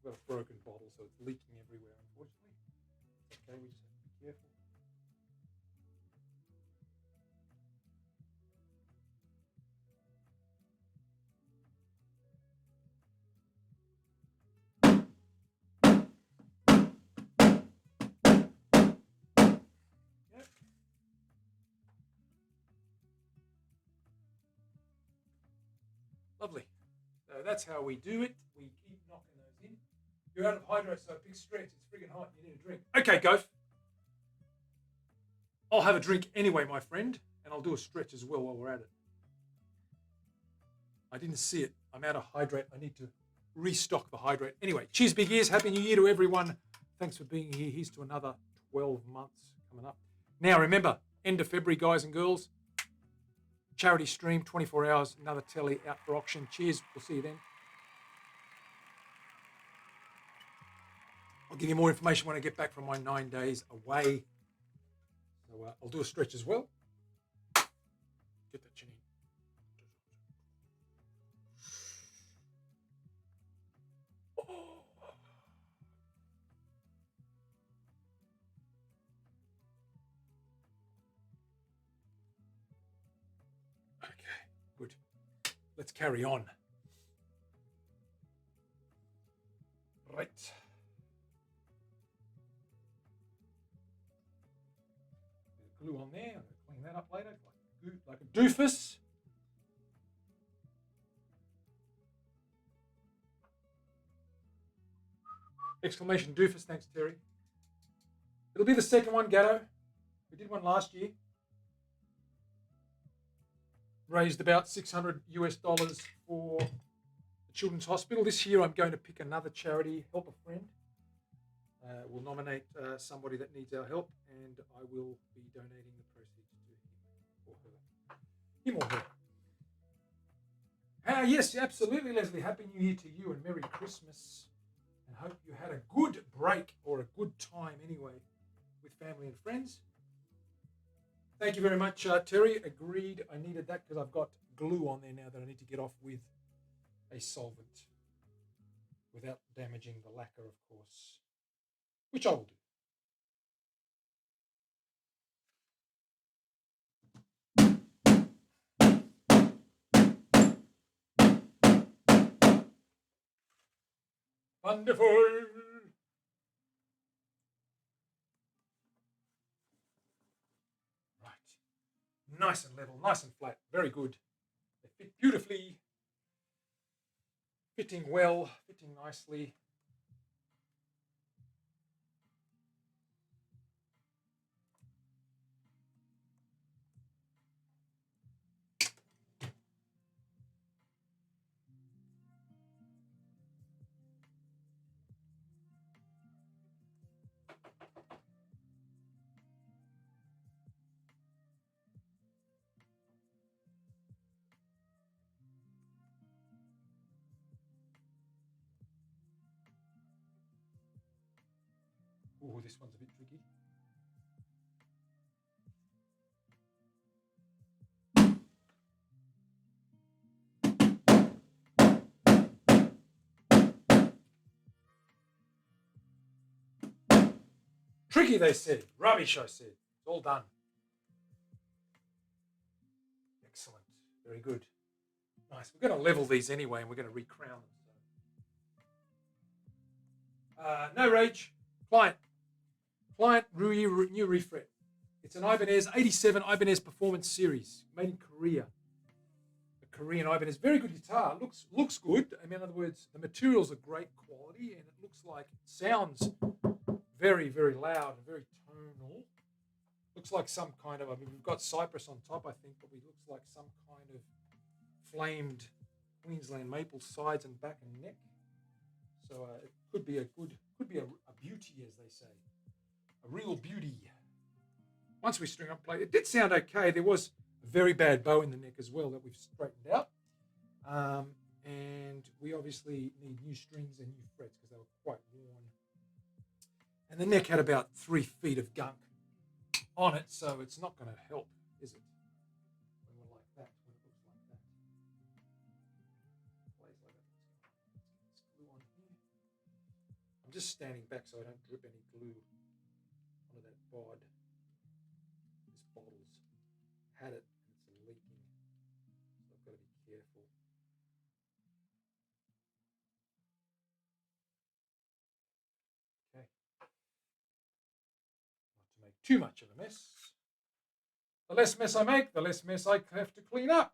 Got a broken bottle, so it's leaking everywhere, unfortunately. Okay, we just have to be careful. Yep. Lovely. So that's how we do it. We keep knocking those in. You're out of hydro, so big stretch. It's friggin' hot. You need a drink. Okay, Goph. I'll have a drink anyway, my friend, and I'll do a stretch as well while we're at it. I didn't see it. I'm out of hydrate. I need to restock the hydrate. Anyway, cheers, big ears. Happy New Year to everyone. Thanks for being here. Here's to another 12 months coming up. Now, remember, end of February, guys and girls. Charity stream, 24 hours, another telly out for auction. Cheers. We'll see you then. I'll give you more information when I get back from my 9 days away. So I'll do a stretch as well. Get that chin in. Okay, good. Let's carry on. Right. Glue on there. I'm going to clean that up later, like a doofus. Exclamation doofus. Thanks, Terry. It'll be the second one, Gatto. We did one last year. Raised about $600 US for the Children's Hospital. This year I'm going to pick another charity, help a friend. We'll nominate somebody that needs our help, and I will be donating the proceeds to him or her. Him or her. Yes, absolutely, Leslie. Happy New Year to you and Merry Christmas. And hope you had a good break or a good time anyway with family and friends. Thank you very much, Terry. Agreed. I needed that because I've got glue on there now that I need to get off with a solvent without damaging the lacquer, of course, which I will do. Wonderful. Right. Nice and level, nice and flat. Very good. They fit beautifully. Fitting well, fitting nicely. Oh, this one's a bit tricky. Tricky, they said. Rubbish, I said. It's all done. Excellent. Very good. Nice. We're going to level these anyway, and we're going to recrown them. No rage. Client new refret. It's an Ibanez 87 Ibanez Performance Series, made in Korea. A Korean Ibanez, very good guitar. Looks good. I mean, in other words, the materials are great quality, and it looks like it sounds very, very loud and very tonal. Looks like some kind of, I mean, we've got cypress on top, I think, but it looks like some kind of flamed Queensland maple sides and back and neck. So it could be a beauty, as they say, a real beauty. Once we string up play, it did sound okay. There was a very bad bow in the neck as well that we've straightened out. And we obviously need new strings and new frets because they were quite worn. And the neck had about 3 feet of gunk on it, so it's not going to help, is it? When we're like that, when it looks like that. Plays like that. Let's get this glue on here. I'm just standing back so I don't drip any glue onto that bod. This bottle's had it and it's leaking, so I've got to be careful. Okay. Not to make too much of a mess. The less mess I make, the less mess I have to clean up.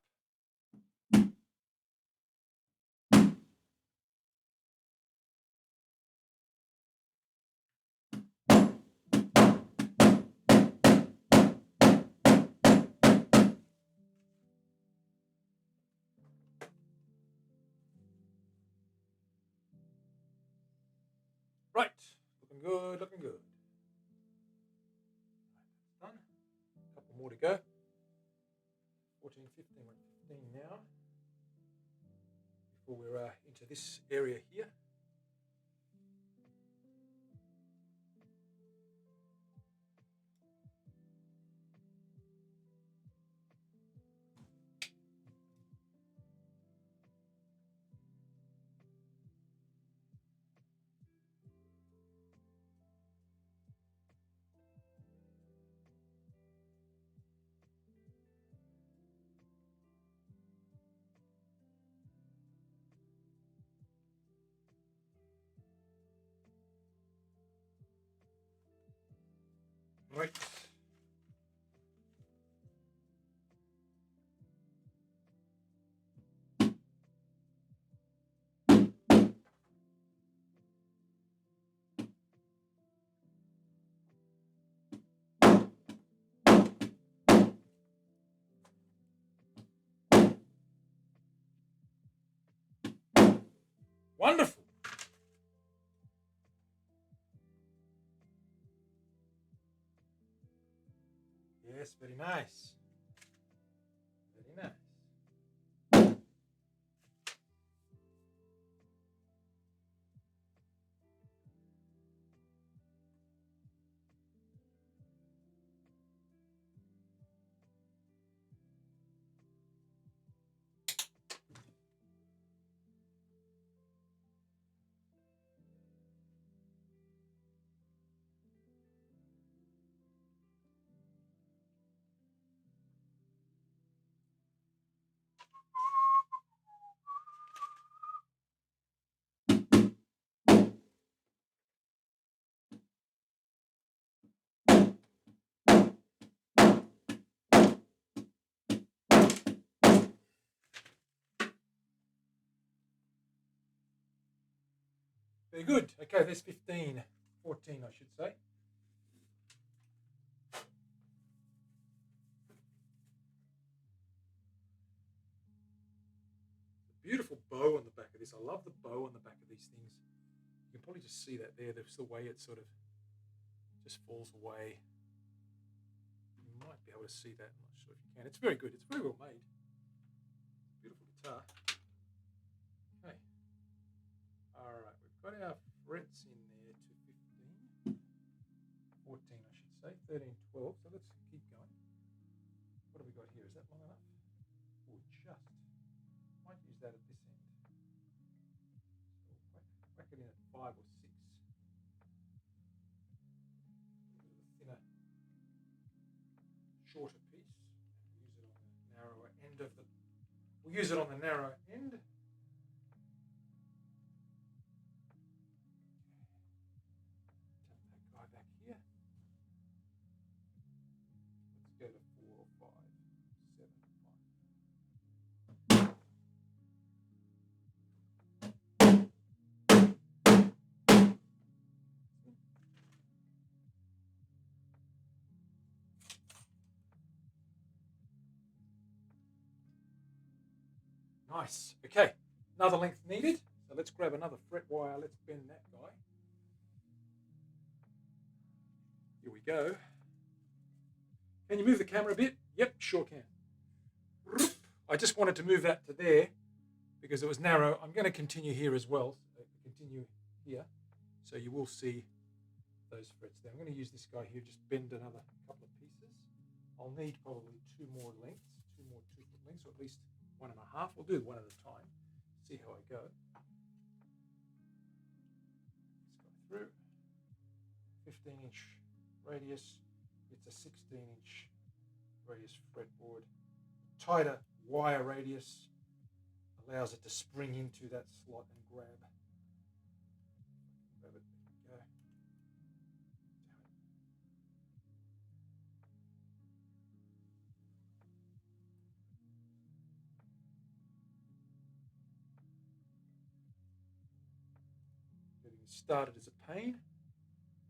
Right, looking good, looking good. Done. A couple more to go. 14, 15, we're 15 now. Before we're into this area here. Right. Wonderful. Yes, very nice. Very nice. Very good. Okay, there's 15, 14, I should say. Beautiful bow on the back of this. I love the bow on the back of these things. You can probably just see that there. There's the way it sort of just falls away. You might be able to see that. I'm not sure if you can. It's very good. It's very well made. Beautiful guitar. Okay. All right. We've got our frets in there to 15. 14, I should say. 13, 12. So let's keep going. What have we got here? Is that long enough? Oh, just. Might use that at this end. So whack it in at 5 or 6. Thinner, shorter piece. We'll use it on the narrower end of the. We'll use it on the narrow end. Tap that guy back here. Let's go to 4 or 5, 7, 5. Nice. Okay, another length needed. So let's grab another fret wire. Let's bend that guy. Here we go. Can you move the camera a bit? Yep, sure can. I just wanted to move that to there because it was narrow. I'm going to continue here as well. Continue here. So you will see those frets there. I'm going to use this guy here, just bend another couple of pieces. I'll need probably 2 more lengths, 2 more 2-foot lengths, or at least 1.5. We'll do one at a time. See how I go. Let's go through. 15-inch radius. It's a 16-inch radius fretboard. Tighter wire radius allows it to spring into that slot and grab. Grab it. There we go. Getting started is a pain.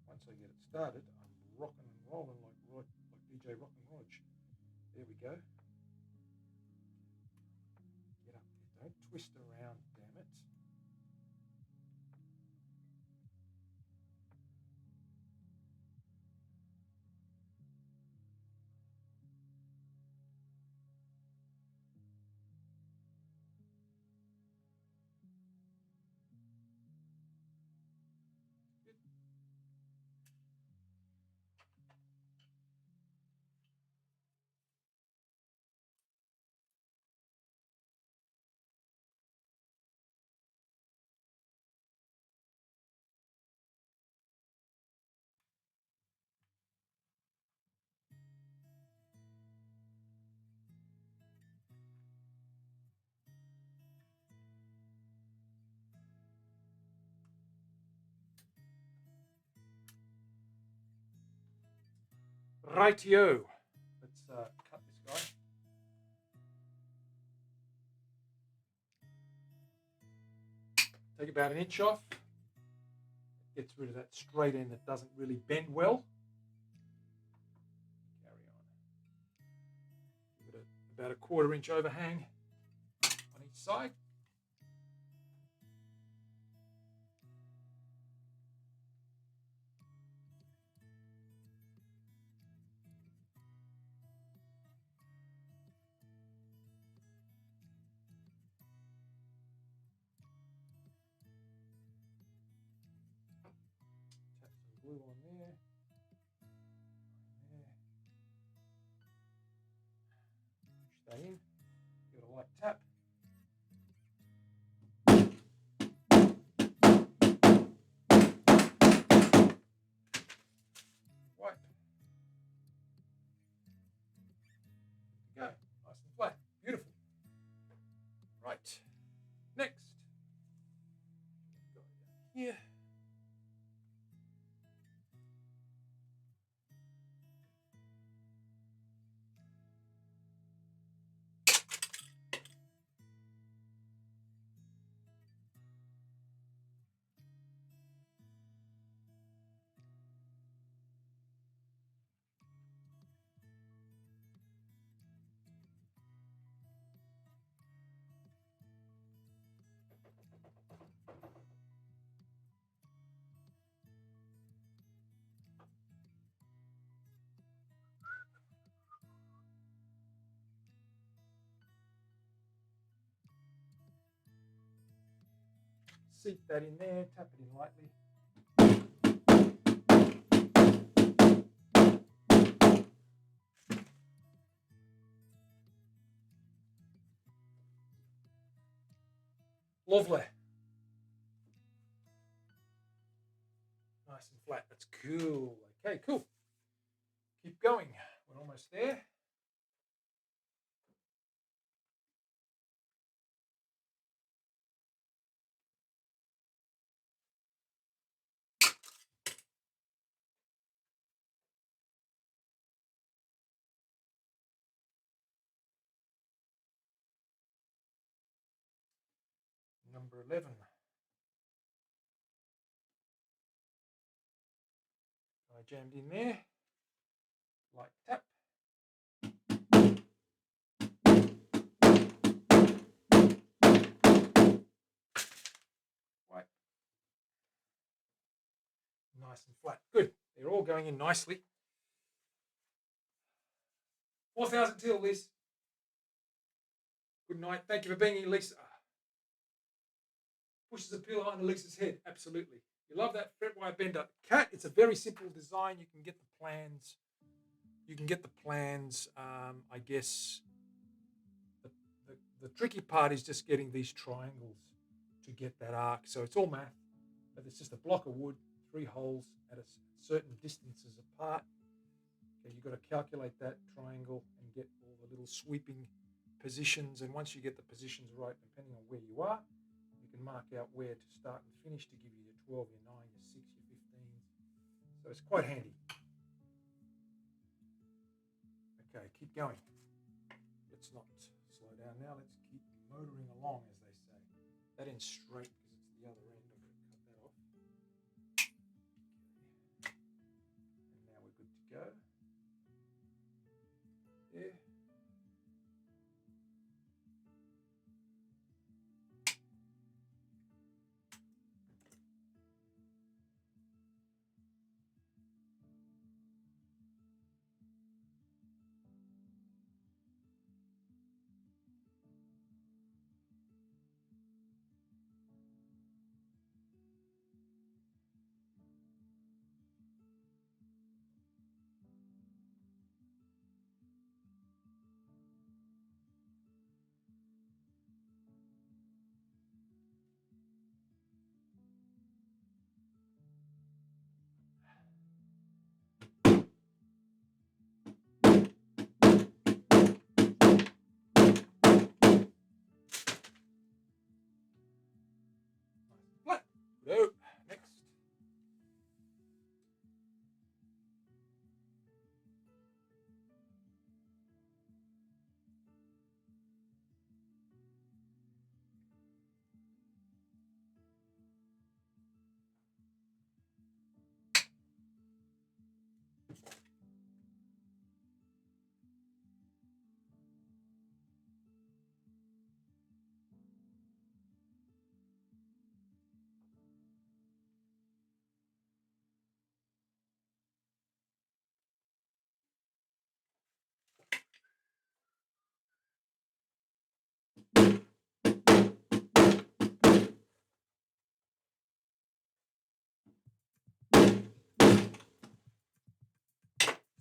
Once I get it started, I'm rocking and rolling like DJ Rock and Rog. There we go. Get up there. Don't twist around, damn it. Rightio. Let's cut this guy. Take about an inch off. Gets rid of that straight end that doesn't really bend well. Carry on. Give it about a 1/4 inch overhang on each side. Tap some glue on there. Push that in. Give it a light tap. Wipe. Go. Nice and flat. Beautiful. Right. Next. Go down here. Seat that in there, tap it in lightly. Lovely. Nice and flat. That's cool. Okay, cool. Keep going. We're almost there. Number 11. I jammed in there. Light tap. Wipe. Nice and flat. Good. They're all going in nicely. 4,000 till, Liz. Good night. Thank you for being here, Lisa. Pushes a pillow under Lisa's head. Absolutely. You love that fret wire bender. Cat, it's a very simple design. You can get the plans. I guess the tricky part is just getting these triangles to get that arc. So it's all math, but it's just a block of wood, 3 holes at certain distances apart. Okay, you've got to calculate that triangle and get all the little sweeping positions. And once you get the positions right, depending on where you are, you can mark out where to start and finish to give you your 12, your 9, your 6, your 15. So it's quite handy. Okay, keep going. Let's not slow down now. Let's keep motoring along, as they say. That end's straight because it's the other end. I'm going to cut that off. Okay. And now we're good to go. There.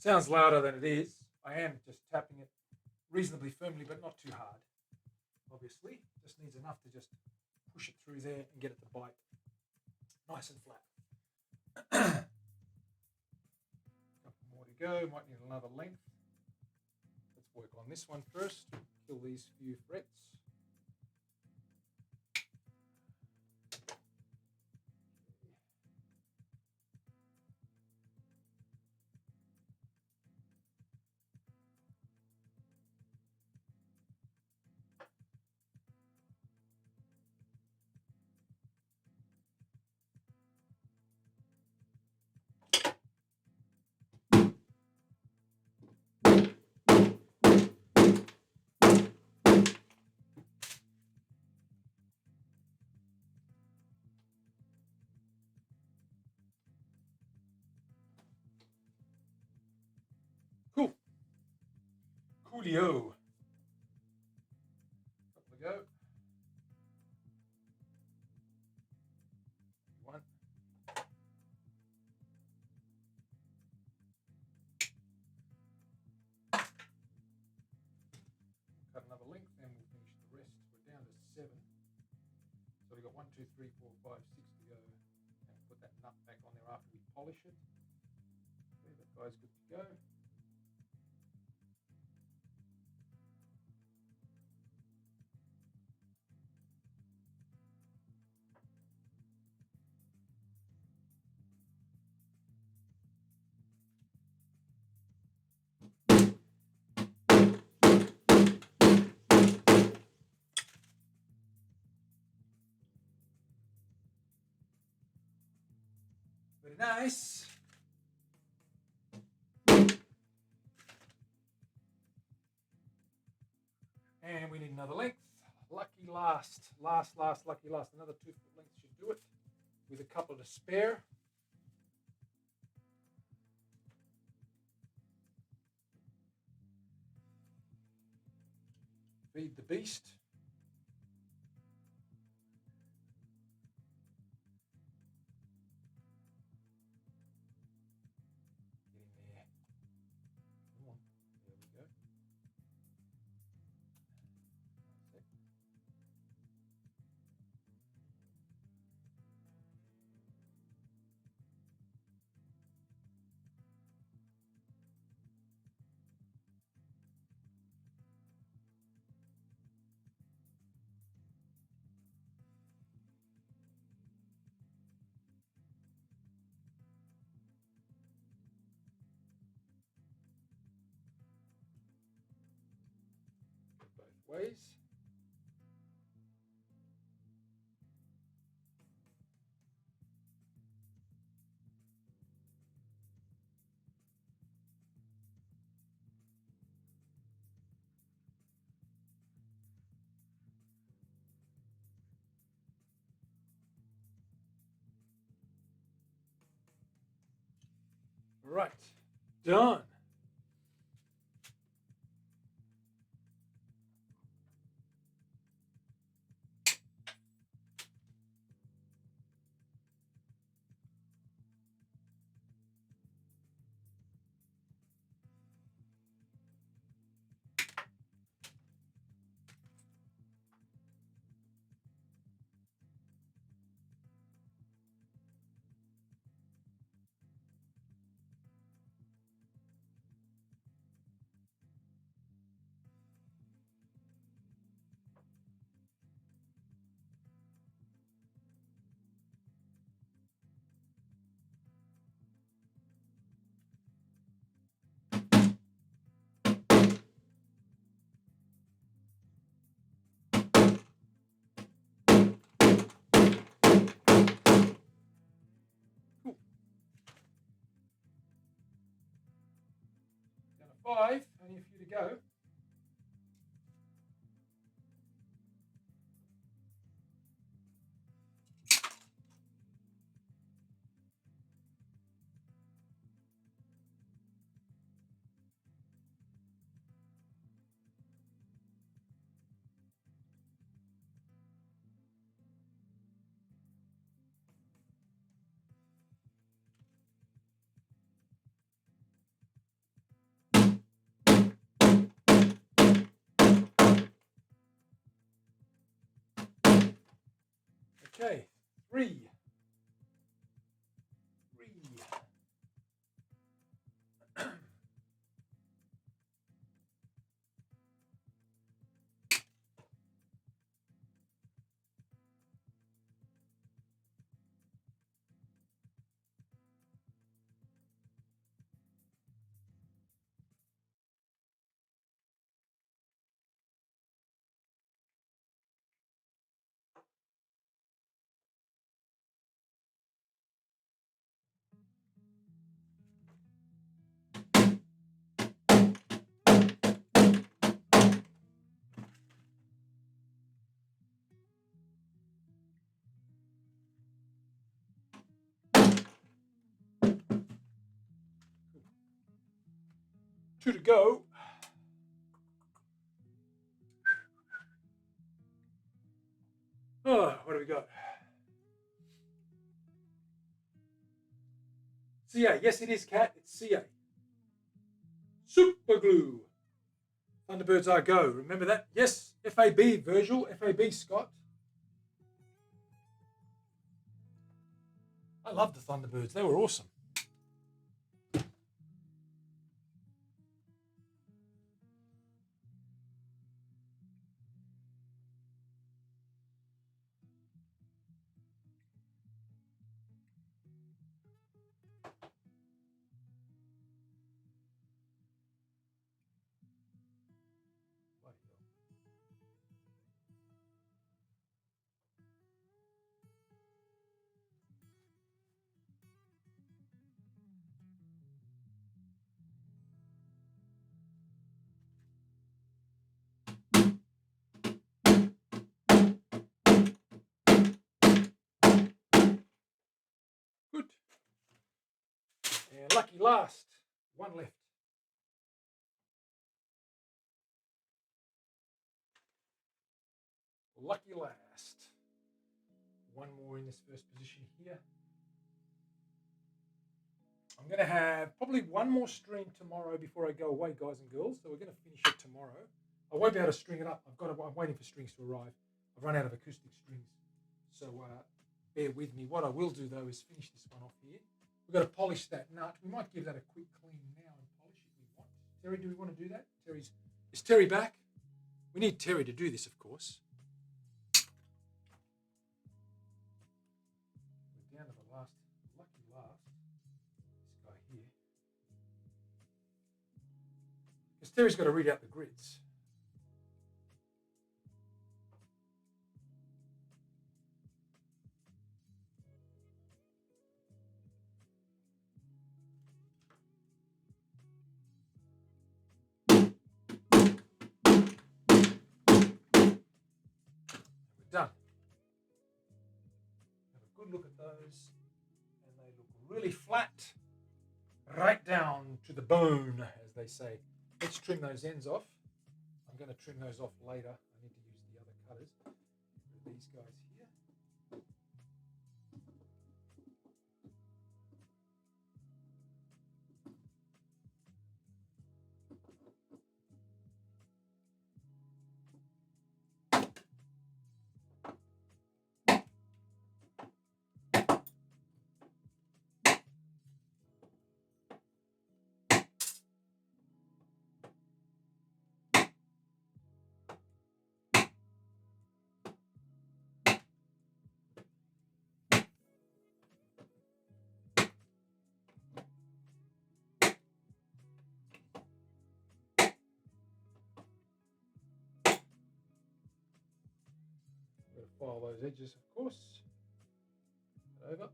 Sounds louder than it is. I am just tapping it reasonably firmly, but not too hard. Obviously, just needs enough to just push it through there and get it to bite nice and flat. Couple more to go. Might need another length. Let's work on this one first. Kill these few frets. Cool. Coolio. Couple to go. One. Cut another length, and we'll finish the rest. We're down to 7. So we've got 1, 2, 3, 4, 5, 6 to go. And put that nut back on there after we polish it. Okay, that guy's good to go. Very nice. And we need another length. Lucky last. Lucky last. Another 2 foot length should do it. With a couple to spare. Feed the beast. Get in there. Come on. There we go. Both ways. Right, done. Cool. Down to 5, only a few to go. Okay, three. Two to go. Oh, what do we got? CA. Yes, it is, Cat. It's CA. Super glue. Thunderbirds are go. Remember that? Yes. FAB, Virgil. FAB, Scott. I love the Thunderbirds. They were awesome. Good. And lucky last. One left. Lucky last. One more in this first position here. I'm going to have probably one more string tomorrow before I go away, guys and girls. So we're going to finish it tomorrow. I won't be able to string it up. I'm waiting for strings to arrive. I've run out of acoustic strings. So bear with me. What I will do, though, is finish this one off here. We've got to polish that nut. We might give that a quick clean now and polish it if we want. Terry, do we want to do that? Is Terry back? We need Terry to do this, of course. We're down to the last, lucky last. This guy here. Because Terry's got to read out the grids. Done. Have a good look at those, and they look really flat, right down to the bone, as they say. Let's trim those ends off. I'm going to trim those off later. I need to use the other cutters. These guys here. Got to file those edges, of course. Over.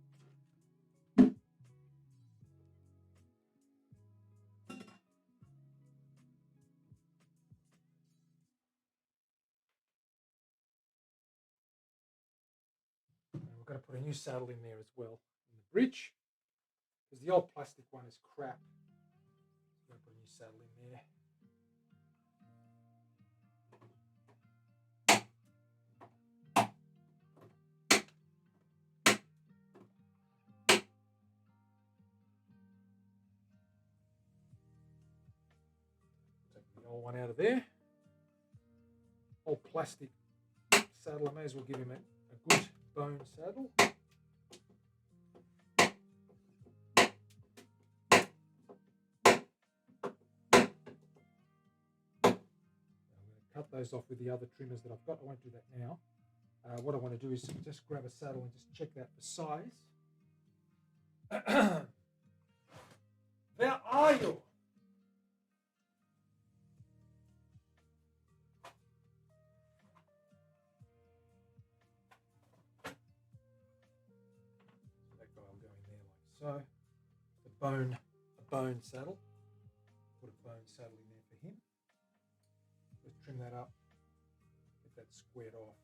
And we're going to put a new saddle in there as well, in the bridge, because the old plastic one is crap. So I'm going to put a new saddle in there. Take the old one out of there. Old plastic saddle, I may as well give him a good bone saddle. Cut those off with the other trimmers that I've got. I won't do that now. What I want to do is just grab a saddle and just check that for size. Where are you? That guy will go in there like so. A bone saddle. Put a bone saddle in there for him. Let's trim that up. Get that squared off.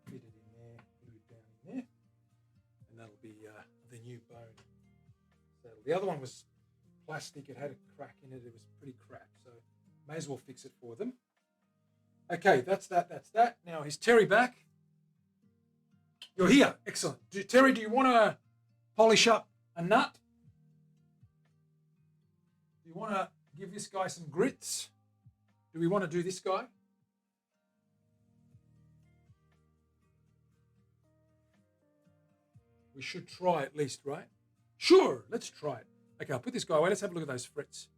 Fit it in there. Glue it down in there. And that'll be the new bone saddle. The other one was plastic. It had a crack in it. It was pretty crap. So may as well fix it for them. Okay, that's that. Now, is Terry back? You're here. Excellent. Terry, do you want to polish up a nut? Do you want to give this guy some grits? Do we want to do this guy? We should try at least, right? Sure, let's try it. Okay, I'll put this guy away. Let's have a look at those frets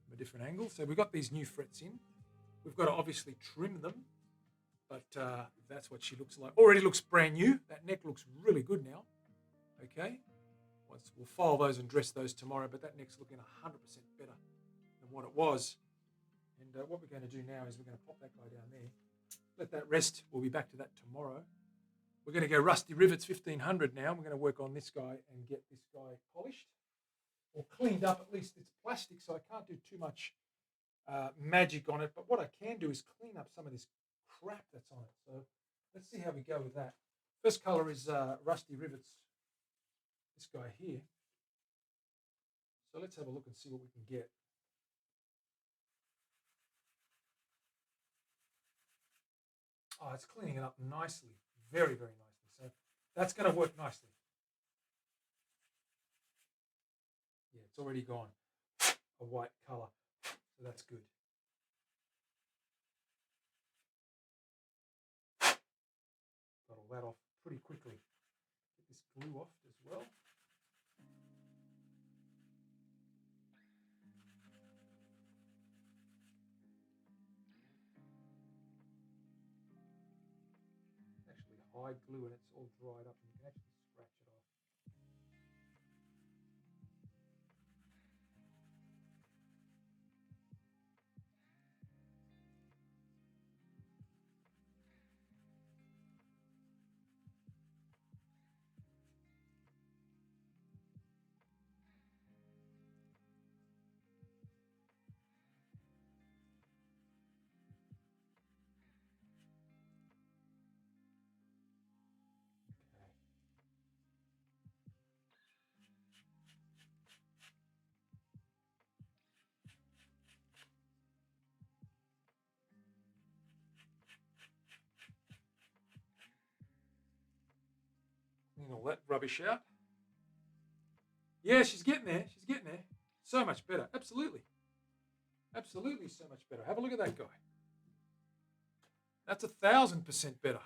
from a different angle. So we've got these new frets in. We've got to obviously trim them, but that's what she looks like. Already looks brand new. That neck looks really good now. Okay, we'll file those and dress those tomorrow, but that neck's looking 100% better than what it was. And what we're going to do now is we're going to pop that guy down there. Let that rest. We'll be back to that tomorrow. We're going to go Rusty Rivets 1500 now. We're going to work on this guy and get this guy polished or cleaned up. At least it's plastic, so I can't do too much magic on it. But what I can do is clean up some of this crap that's on it. So let's see how we go with that. First color is Rusty Rivets, this guy here. So let's have a look and see what we can get. Oh, it's cleaning it up nicely. Very, very nicely. So that's going to work nicely. Yeah, it's already gone a white color. So that's good. Got all that off pretty quickly. Get this glue off as well. Hide glue and it's all dried up and you can actually scratch it off. Clean all that rubbish out. Yeah, she's getting there. She's getting there. So much better. Absolutely. Absolutely so much better. Have a look at that guy. That's 1,000% better.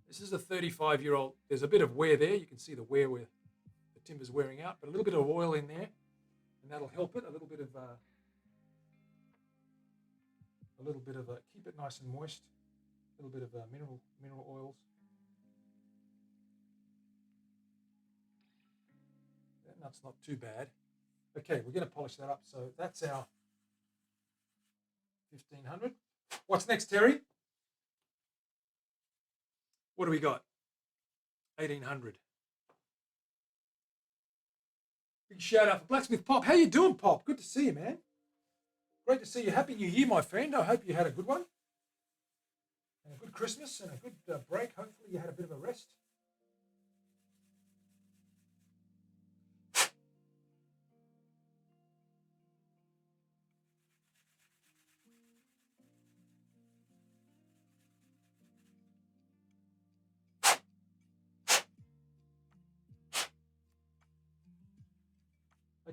This is a 35-year-old. There's a bit of wear there. You can see the wear where the timber's wearing out, but a little bit of oil in there, and that'll help it. A little bit of keep it nice and moist. A little bit of mineral oils. That nut's not too bad. Okay, we're going to polish that up. So that's our 1500. What's next, Terry? What do we got? 1800. Big shout out for Blacksmith Pop. How you doing, Pop? Good to see you, man. Great to see you. Happy New Year, my friend. I hope you had a good one. And a good Christmas and a good break. Hopefully you had a bit of a rest.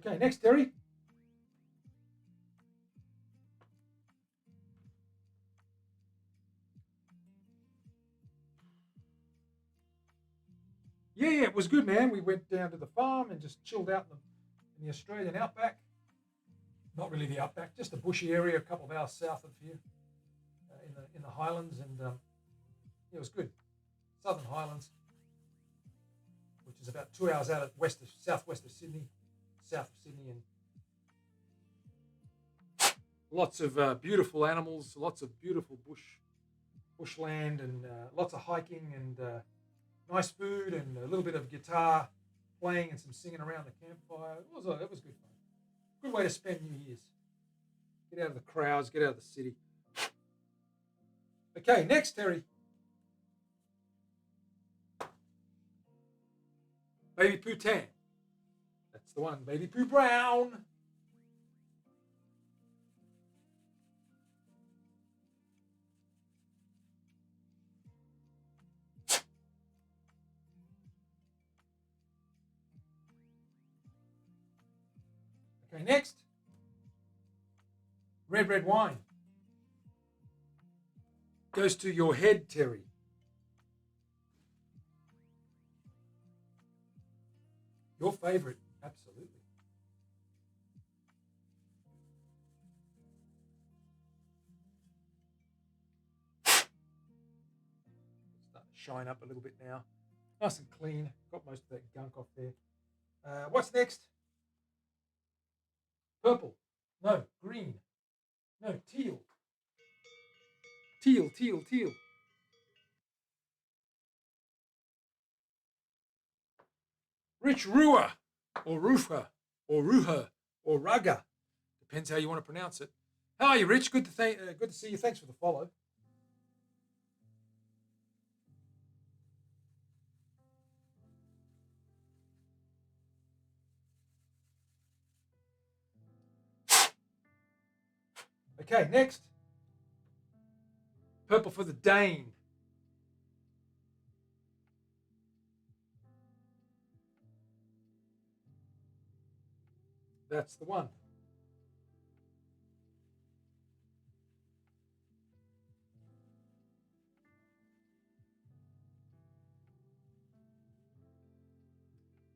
Okay, next, Terry. Yeah, it was good, man. We went down to the farm and just chilled out in the Australian outback. Not really the outback, just a bushy area a couple of hours south of here in the Highlands, and yeah, it was good. Southern Highlands, which is about 2 hours out of southwest of Sydney, south of Sydney, and lots of beautiful animals, lots of beautiful bushland, and lots of hiking, and nice food, and a little bit of guitar playing and some singing around the campfire. It was good fun. Good way to spend New Year's. Get out of the crowds, get out of the city. Okay, next, Terry. Baby Pooh Tan. That's the one. Baby Pooh Brown. Okay, next. Red wine. Goes to your head, Terry. Your favorite, absolutely. Starting to shine up a little bit now. Nice and clean. Got most of that gunk off there. What's next? Purple. No, green. No, teal. Teal. Rich Rua, or Rufa, or Ruha, or Raga. Depends how you want to pronounce it. How are you, Rich? Good to see you. Thanks for the follow. Okay, next. Purple for the Dane. That's the one.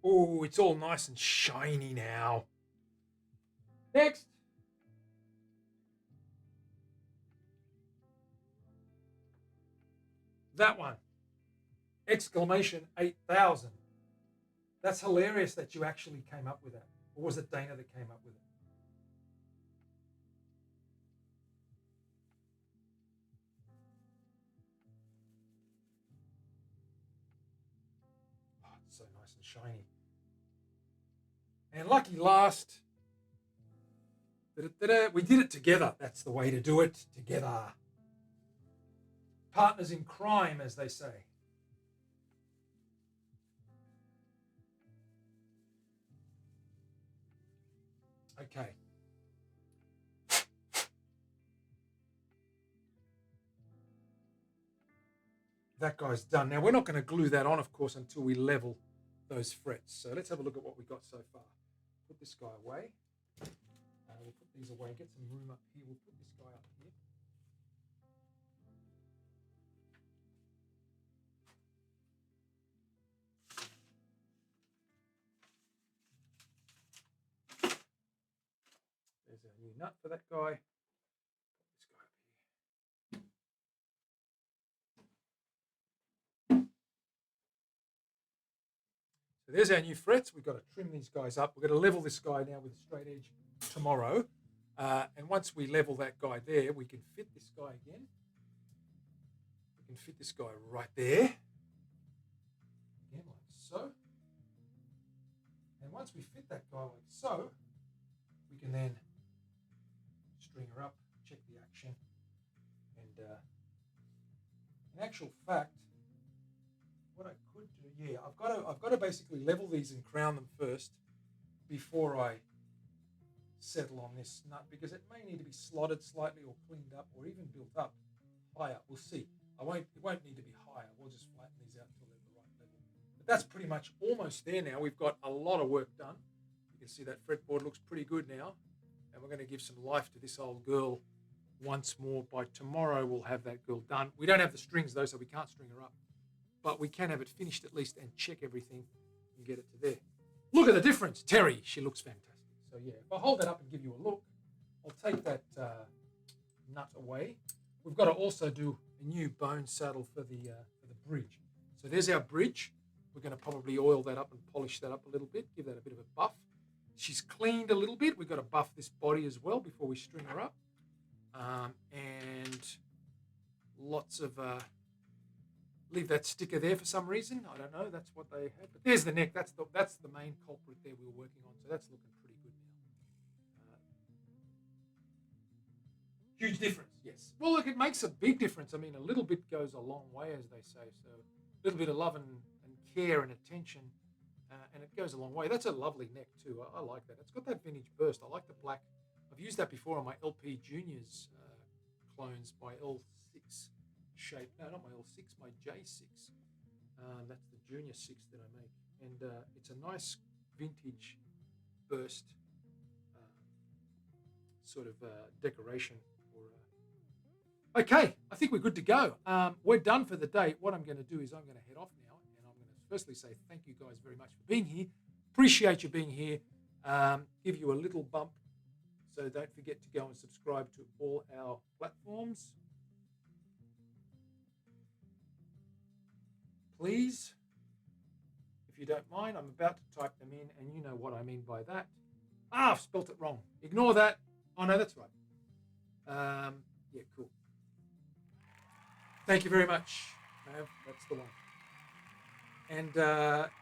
Oh, it's all nice and shiny now. Next. That one. Exclamation 8,000. That's hilarious that you actually came up with that. Or was it Dana that came up with it? Oh, it's so nice and shiny. And lucky last. Da-da-da-da, we did it together. That's the way to do it. Together. Partners in crime, as they say. Okay. That guy's done. Now, we're not going to glue that on, of course, until we level those frets. So let's have a look at what we got so far. Put this guy away. We'll put these away. Get some room up here. We'll put this guy up here. There's our new nut for that guy. Put this guy up here. So there's our new frets. We've got to trim these guys up. We're going to level this guy now with a straight edge tomorrow. And once we level that guy there, we can fit this guy again. We can fit this guy right there. Again, like so. And once we fit that guy like so, we can then string her up, check the action. And in actual fact, what I could do, yeah, I've got to basically level these and crown them first before I settle on this nut, because it may need to be slotted slightly or cleaned up or even built up higher. We'll see. It won't need to be higher. We'll just flatten these out until they're the right level. But that's pretty much almost there now. We've got a lot of work done. You can see that fretboard looks pretty good now. And we're going to give some life to this old girl once more. By tomorrow, we'll have that girl done. We don't have the strings, though, so we can't string her up. but we can have it finished at least and check everything and get it to there. Look at the difference. Terry, she looks fantastic. So yeah, if I hold that up and give you a look, I'll take that nut away. We've got to also do a new bone saddle for the bridge. So there's our bridge. We're going to probably oil that up and polish that up a little bit, give that a bit of a buff. She's cleaned a little bit. We've got to buff this body as well before we string her up. And lots of... leave that sticker there for some reason. I don't know. That's what they had. But there's the neck. That's the main culprit there we were working on. So that's looking pretty good now. Huge difference, yes. Well, look, it makes a big difference. I mean, a little bit goes a long way, as they say. So a little bit of love and care and attention, and it goes a long way. That's a lovely neck too. I like that. It's got that vintage burst. I like the black. I've used that before on my LP Juniors clones, my L6 shape. No, not my L6, my J6. That's the Junior 6 that I make. And it's a nice vintage burst sort of decoration. Okay, I think we're good to go. We're done for the day. What I'm going to do is I'm going to head off now, and I'm going to firstly say thank you guys very much for being here. Appreciate you being here. Give you a little bump. So don't forget to go and subscribe to all our platforms. Please, if you don't mind, I'm about to type them in, and you know what I mean by that. I've spelt it wrong. Ignore that. Oh, no, that's right. Yeah, cool. Thank you very much, Mav. That's the one. And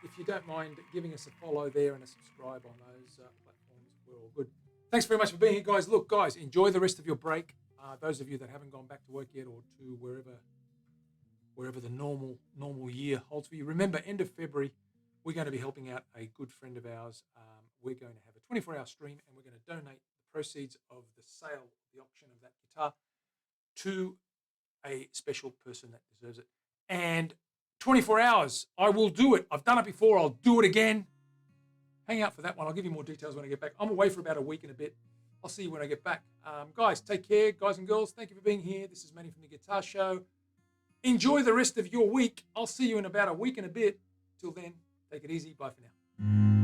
if you don't mind giving us a follow there and a subscribe on those platforms, we're all good. Thanks very much for being here, guys. Look, guys, enjoy the rest of your break. Those of you that haven't gone back to work yet or to wherever the normal year holds for you. Remember, end of February, we're going to be helping out a good friend of ours. We're going to have a 24-hour stream, and we're going to donate the proceeds of the sale, the auction of that guitar, to a special person that deserves it. And 24 hours, I will do it. I've done it before. I'll do it again. Hang out for that one. I'll give you more details when I get back. I'm away for about a week and a bit. I'll see you when I get back. Guys, take care. Guys and girls, thank you for being here. This is Manny from The Guitar Show. Enjoy the rest of your week. I'll see you in about a week and a bit. Till then, take it easy. Bye for now.